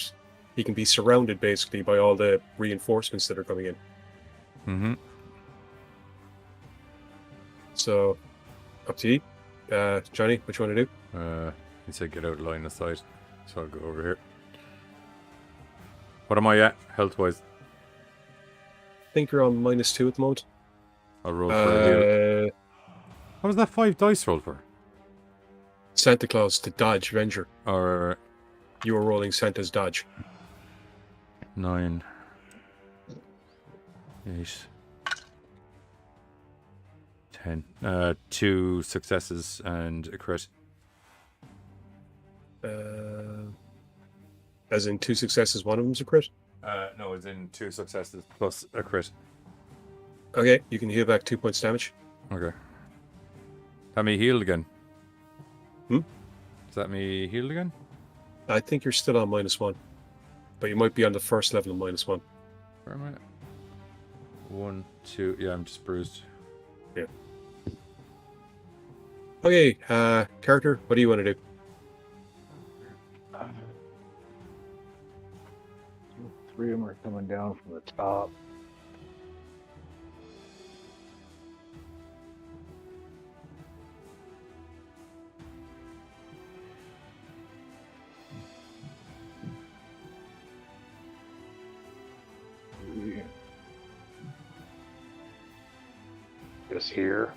he can be surrounded basically by all the reinforcements that are coming in. Mm-hmm. So, up to you. Johnny, what you want to do? He said get out of line of sight. So I'll go over here. What am I at, health-wise? I think you're on -2 at the moment. I'll roll for a heal. What was that 5 dice roll for? Santa Claus to dodge Venger. Or You were rolling Santa's dodge. 9, 8, 10. 2 successes and a crit. As in 2 successes, one of them's a crit? No, it's in 2 successes plus a crit. Okay, you can heal back 2 points damage. Okay. That me healed again. Hmm? Is that me healed again? I think you're still on -1. But you might be on the first level of -1. Where am I at? 1, 2. Yeah, I'm just bruised. Yeah. Okay, character, what do you want to do? Three of them are coming down from the top. this here.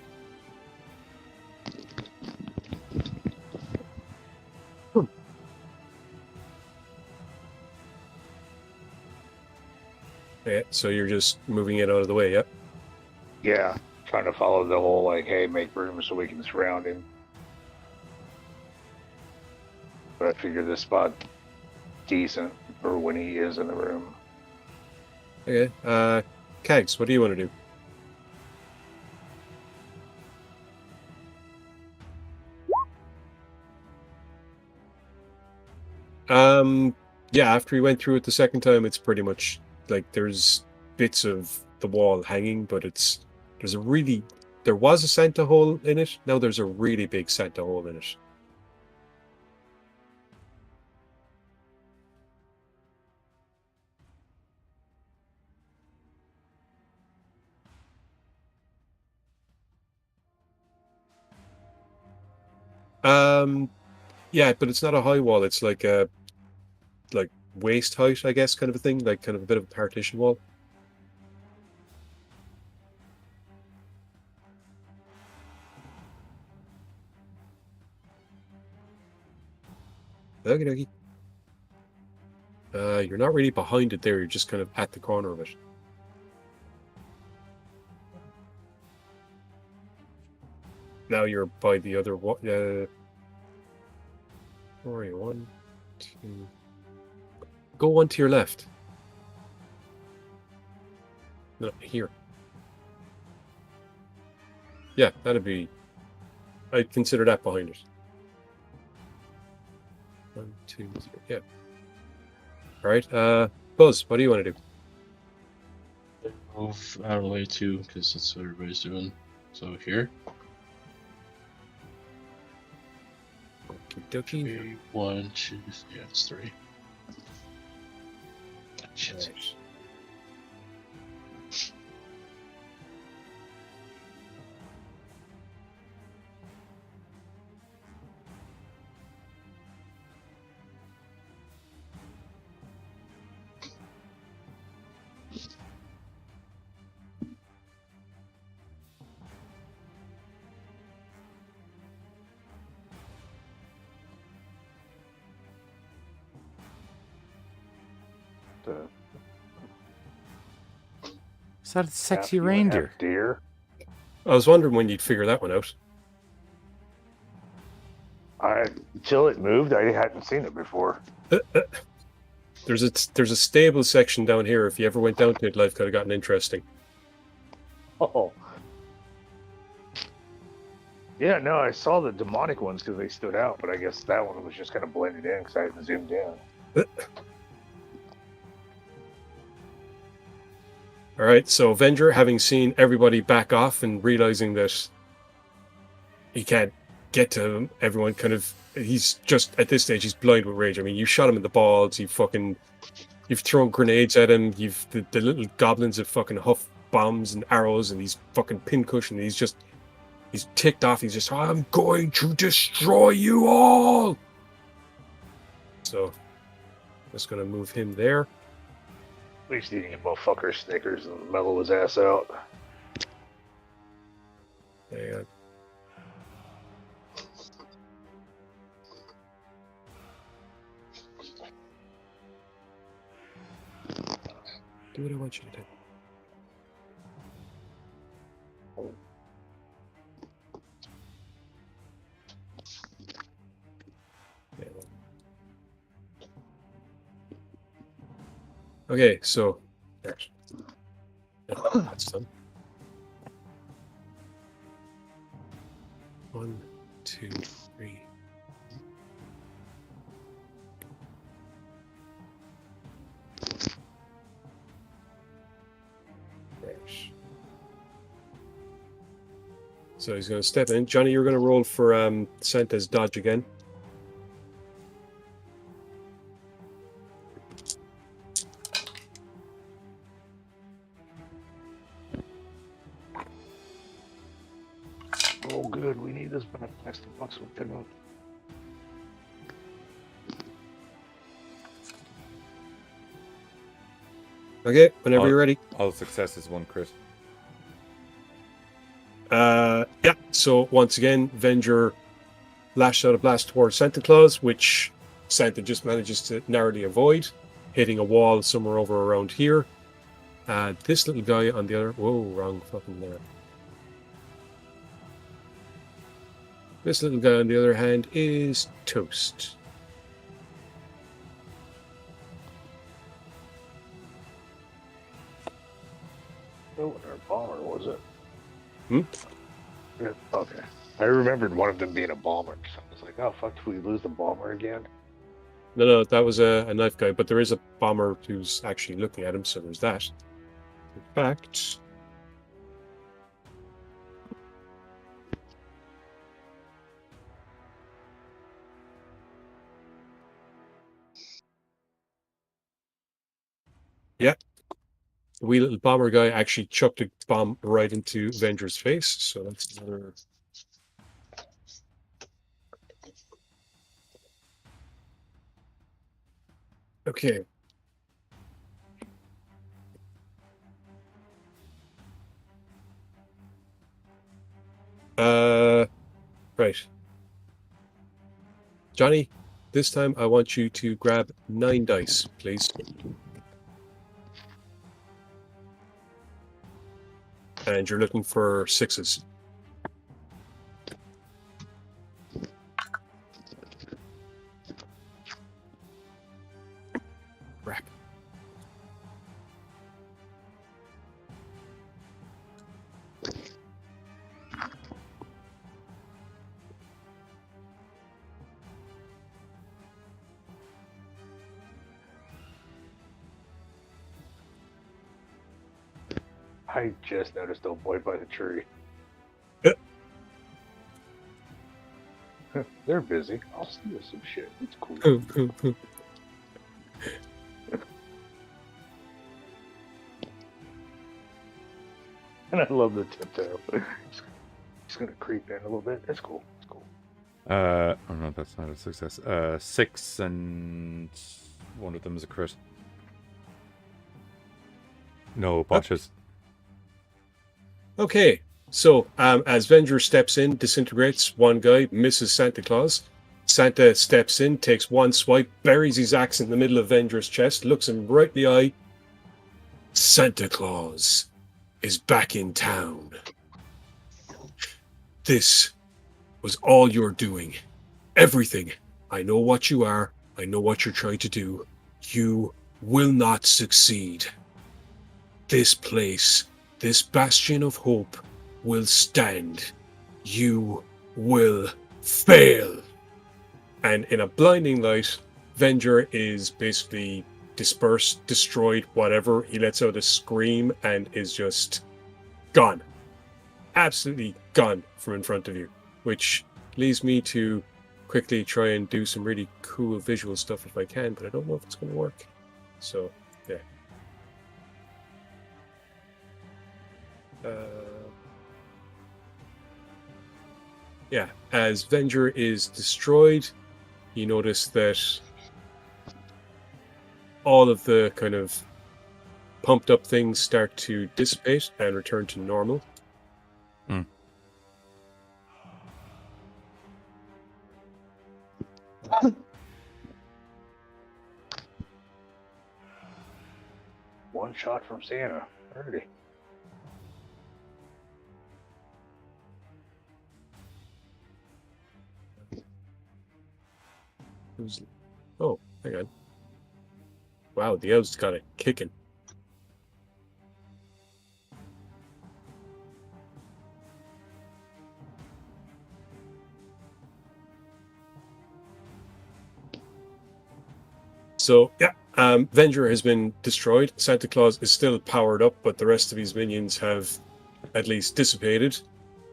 Yeah, so you're just moving it out of the way, yep. Yeah, trying to follow the whole like, hey, make room so we can surround him. But I figure this spot decent for when he is in the room. Okay, Kags, what do you want to do? Yeah, after we went through it the second time, it's pretty much like there's bits of the wall hanging, but there was a Santa hole in it. Now there's a really big Santa hole in it. Yeah, but it's not a high wall. It's like a waist height, I guess, kind of a thing, like kind of a bit of a partition wall. Okie dokie. You're not really behind it there. You're just kind of at the corner of it. Now you're by the other wall. Where are you? 1, 2. Go one to your left. No, here. Yeah, that'd be... I'd consider that behind it. 1, 2, 3, yeah. Alright, Buzz, what do you want to do? Move out of the way too, because that's what everybody's doing. So here. Okie dokie. 3, 1, 2, yeah, it's 3. Shit. Right. Is that a sexy You wanna reindeer? have deer. I was wondering when you'd figure that one out. Until it moved, I hadn't seen it before. There's a stable section down here. If you ever went down to it, life could have gotten interesting. Oh. Yeah, no, I saw the demonic ones because they stood out, but I guess that one was just kind of blended in because I hadn't zoomed in. All right, so Venger, having seen everybody back off and realizing that he can't get to everyone, he's just, at this stage, he's blind with rage. I mean, you shot him in the balls, you've thrown grenades at him, the little goblins have fucking huff bombs and arrows, and he's fucking pincushion, he's ticked off, he's just, I'm going to destroy you all! So, just gonna move him there. At least eating a motherfucker Snickers and mellow his ass out. Hang on. Do what I want you to do. Okay, so there's that's done. 1, 2, 3. So he's going to step in. Johnny, you're going to roll for Santa's dodge again. Oh, good. We need this back next to bucks with them up. Okay, whenever you're ready. All successes, one crit. Yeah, so once again, Venger lashed out a blast towards Santa Claus, which Santa just manages to narrowly avoid, hitting a wall somewhere over around here. This little guy on the other... Whoa, wrong fucking there. This little guy on the other hand is toast. Oh, our bomber, was it? Hmm? Yeah, okay. I remembered one of them being a bomber. So I was like, oh, fuck, did we lose the bomber again? No, that was a knife guy, but there is a bomber who's actually looking at him, so there's that. In fact... Yeah. The wee little bomber guy actually chucked a bomb right into Venger's face, so that's another... Okay. Right. Johnny, this time I want you to grab 9 dice, please. And you're looking for 6s. Crap. I just noticed old boy by the tree. Yeah. They're busy. I'll steal some shit. It's cool. And I love the tiptoe. He's gonna creep in a little bit. It's cool. It's cool. Oh no, that's not a success. 6 and one of them is a crit. No botches. Okay, so as Venger steps in, disintegrates one guy, misses Santa Claus. Santa steps in, takes one swipe, buries his axe in the middle of Venger's chest, looks him right in the eye. Santa Claus is back in town. This was all you're doing. Everything. I know what you are. I know what you're trying to do. You will not succeed. This place, this bastion of hope, will stand. You will fail. And in a blinding light, Venger is basically dispersed, destroyed, whatever. He lets out a scream and is just gone. Absolutely gone from in front of you. Which leads me to quickly try and do some really cool visual stuff if I can, but I don't know if it's going to work. So, yeah. Yeah, as Venger is destroyed, you notice that all of the kind of pumped up things start to dissipate and return to normal. Mm. One shot from Santa. Already. Oh, hang on. Wow, the Elves got it kicking. So, yeah, Venger has been destroyed. Santa Claus is still powered up, but the rest of his minions have at least dissipated.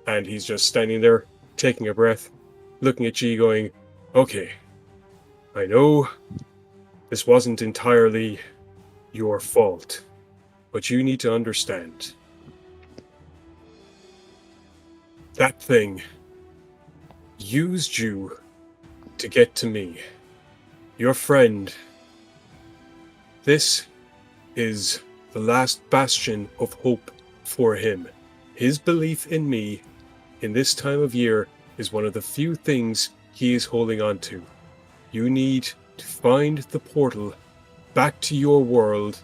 And he's just standing there, taking a breath, looking at G going, okay, I know this wasn't entirely your fault, but you need to understand. That thing used you to get to me. Your friend. This is the last bastion of hope for him. His belief in me in this time of year is one of the few things he is holding on to. You need to find the portal back to your world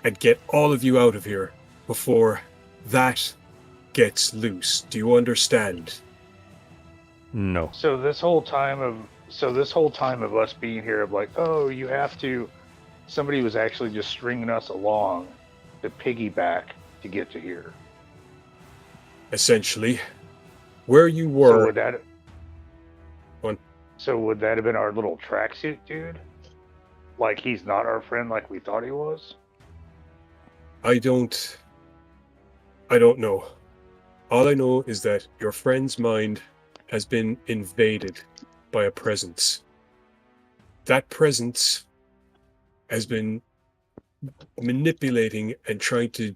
and get all of you out of here before that gets loose. Do you understand? No. So this whole time of us being here, of like, oh, you have to. Somebody was actually just stringing us along to piggyback to get to here. Essentially, where you So were. would that have been our little tracksuit dude? Like he's not our friend like we thought he was? I don't know. All I know is that your friend's mind has been invaded by a presence. That presence has been manipulating and trying to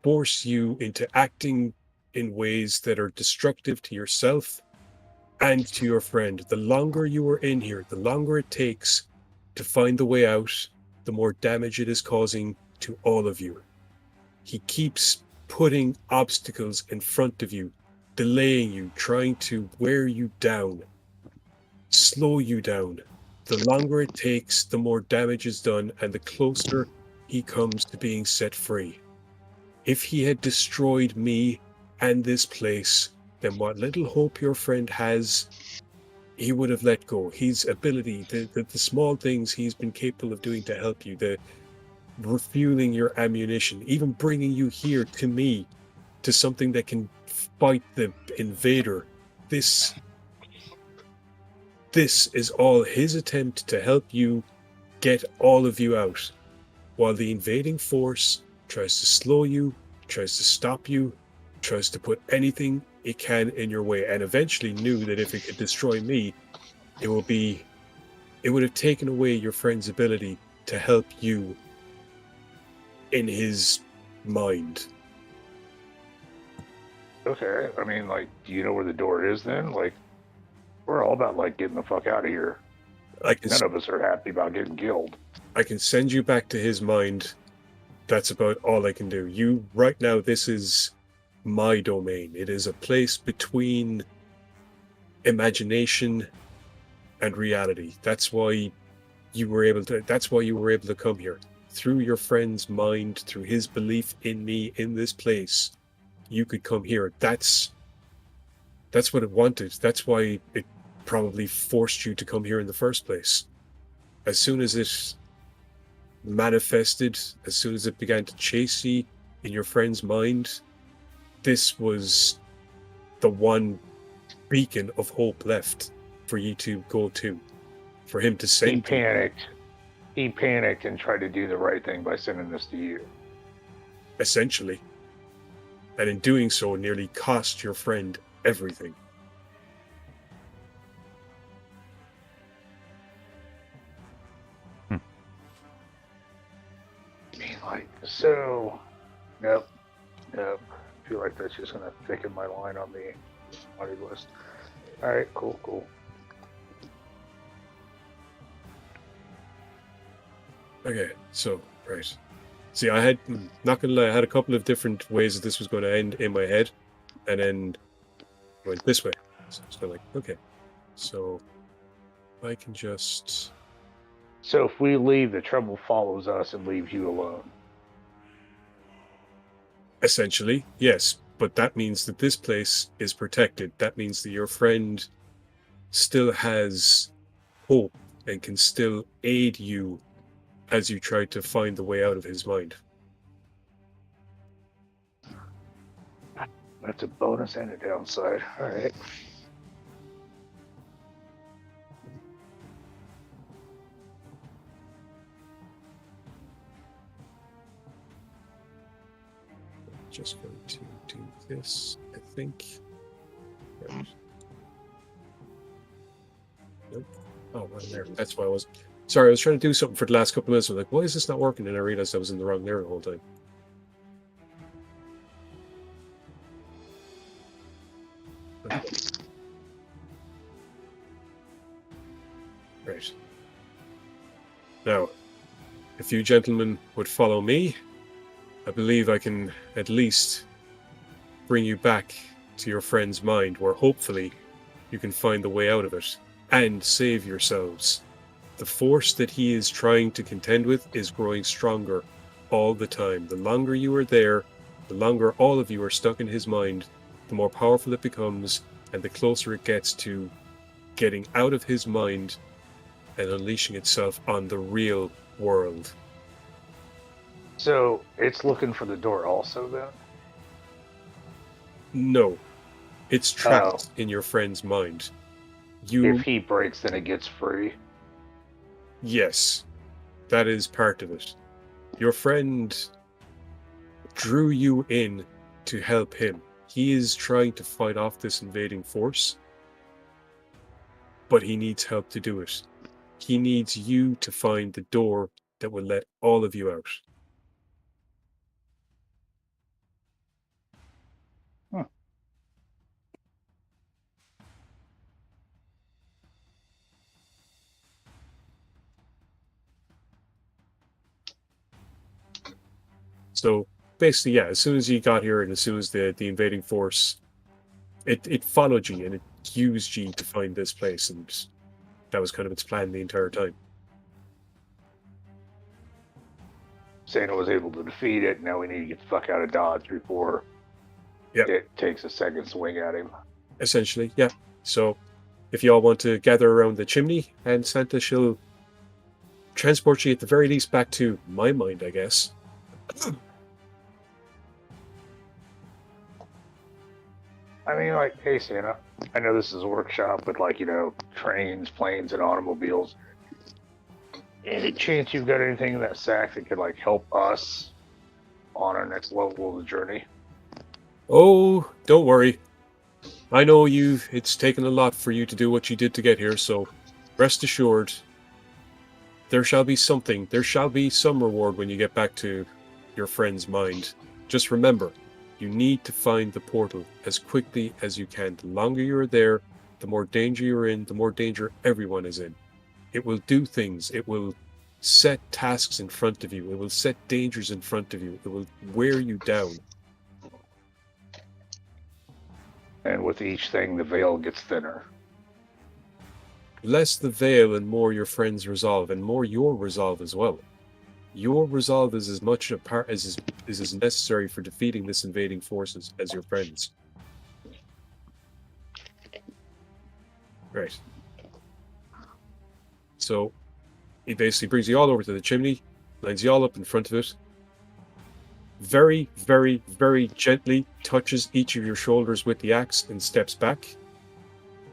force you into acting in ways that are destructive to yourself and to your friend. The longer you are in here, the longer it takes to find the way out, the more damage it is causing to all of you. He keeps putting obstacles in front of you, delaying you, trying to wear you down, slow you down. The longer it takes, the more damage is done, and the closer he comes to being set free. If he had destroyed me and this place, then what little hope your friend has, he would have let go. His ability, the small things he's been capable of doing to help you, the refueling your ammunition, even bringing you here to me, to something that can fight the invader. This is all his attempt to help you get all of you out, while the invading force tries to slow you, tries to stop you, tries to put anything it can in your way, and eventually knew that if it could destroy me, it would have taken away your friend's ability to help you in his mind. Okay, I mean, like, do you know where the door is then? Like, we're all about, like, getting the fuck out of here. None of us are happy about getting killed. I can send you back to his mind. That's about all I can do. You, right now, this is my domain. It is a place between imagination and reality. That's why you were able to come here. Through your friend's mind, through his belief in me, in this place, you could come here. That's what it wanted. That's why it probably forced you to come here in the first place. As soon as it manifested, as soon as it began to chase you in your friend's mind, this was the one beacon of hope left for you to go to, for him to send. He panicked and tried to do the right thing by sending this to you. Essentially. And in doing so, nearly cost your friend everything. I mean, like, so, nope. I feel like that's just going to thicken my line on the naughty list. All right, cool. Okay, so, right. See, I had, not gonna lie, I had a couple of different ways that this was going to end in my head, and then went this way. So it's kind of like, okay, so I can just... So if we leave, the trouble follows us and leaves you alone. Essentially, yes, but that means that this place is protected. That means that your friend still has hope and can still aid you as you try to find the way out of his mind. That's a bonus and a downside. All right. Just going to do this, I think. Right. Nope. Oh, right there. That's why I was... Sorry, I was trying to do something for the last couple of minutes. I was like, why is this not working? And I realized I was in the wrong layer the whole time. Okay. Right. Now, if you gentlemen would follow me, I believe I can at least bring you back to your friend's mind, where hopefully you can find the way out of it and save yourselves. The force that he is trying to contend with is growing stronger all the time. The longer you are there, the longer all of you are stuck in his mind, the more powerful it becomes, and the closer it gets to getting out of his mind and unleashing itself on the real world. So it's looking for the door also, then? No. It's trapped in your friend's mind. If he breaks, then it gets free. Yes. That is part of it. Your friend drew you in to help him. He is trying to fight off this invading force, but he needs help to do it. He needs you to find the door that will let all of you out. So basically, yeah, as soon as you got here and as soon as the invading force, it followed you and it used you to find this place, and that was kind of its plan the entire time. Santa was able to defeat it. Now we need to get the fuck out of Dodge before it takes a second swing at him. Essentially, yeah. So if you all want to gather around the chimney, and Santa shall transport you at the very least back to my mind, I guess. I mean, like, hey, Santa, I know this is a workshop, but, like, you know, trains, planes, and automobiles. Any chance you've got anything in that sack that could, like, help us on our next level of the journey? Oh, don't worry. I know it's taken a lot for you to do what you did to get here, so rest assured, there shall be something. There shall be some reward when you get back to your friend's mind. Just remember, you need to find the portal as quickly as you can. The longer you're there, the more danger you're in, the more danger everyone is in. It will do things. It will set tasks in front of you. It will set dangers in front of you. It will wear you down. And with each thing, the veil gets thinner. Less the veil and more your friend's resolve, and more your resolve as well. Your resolve is as much a part as is necessary for defeating this invading forces as your friends. Right. So he basically brings you all over to the chimney, lines you all up in front of it, very, very, very gently touches each of your shoulders with the axe and steps back.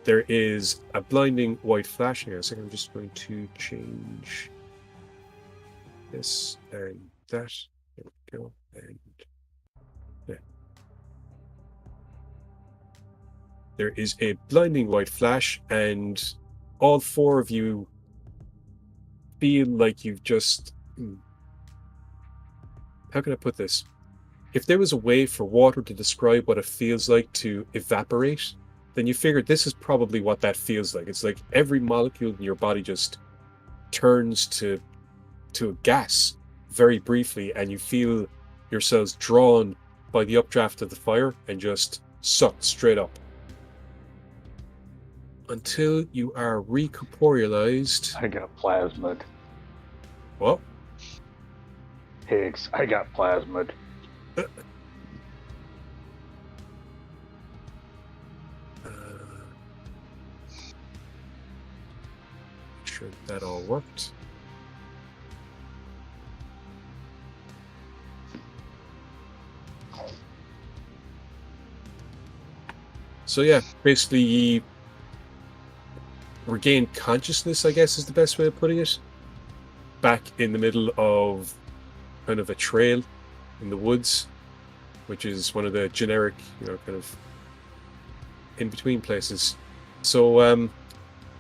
There is a blinding white flash. Hang on a second, I'm just going to change this and that. There we go. And yeah. There is a blinding white flash, and all four of you feel like you've just... How can I put this? If there was a way for water to describe what it feels like to evaporate, then you figured this is probably what that feels like. It's like every molecule in your body just turns to a gas very briefly, and you feel yourselves drawn by the updraft of the fire and just sucked straight up. Until you are recorporealized. I got plasmid. What? Higgs, I got plasmid. Sure that all worked. So yeah, basically you regain consciousness, I guess is the best way of putting it. Back in the middle of kind of a trail in the woods, which is one of the generic, kind of in-between places. So,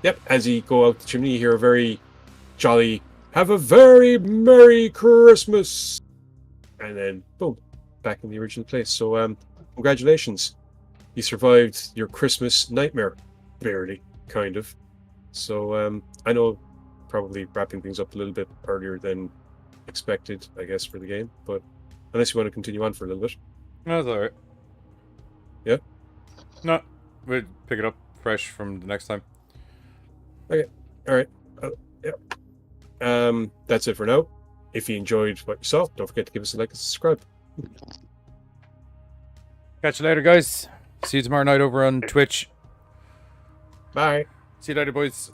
yep, as you go out the chimney, you hear a very jolly, "Have a very Merry Christmas!" And then, boom, back in the original place. So, congratulations. You survived your Christmas nightmare. Barely, kind of. So, I know probably wrapping things up a little bit earlier than expected, I guess, for the game, but unless you want to continue on for a little bit. That's alright. Yeah? No, we'll pick it up fresh from the next time. Okay. All right. Yeah. That's it for now. If you enjoyed what you saw, don't forget to give us a like and subscribe. Catch you later, guys. See you tomorrow night over on Twitch. Bye. See you later, boys.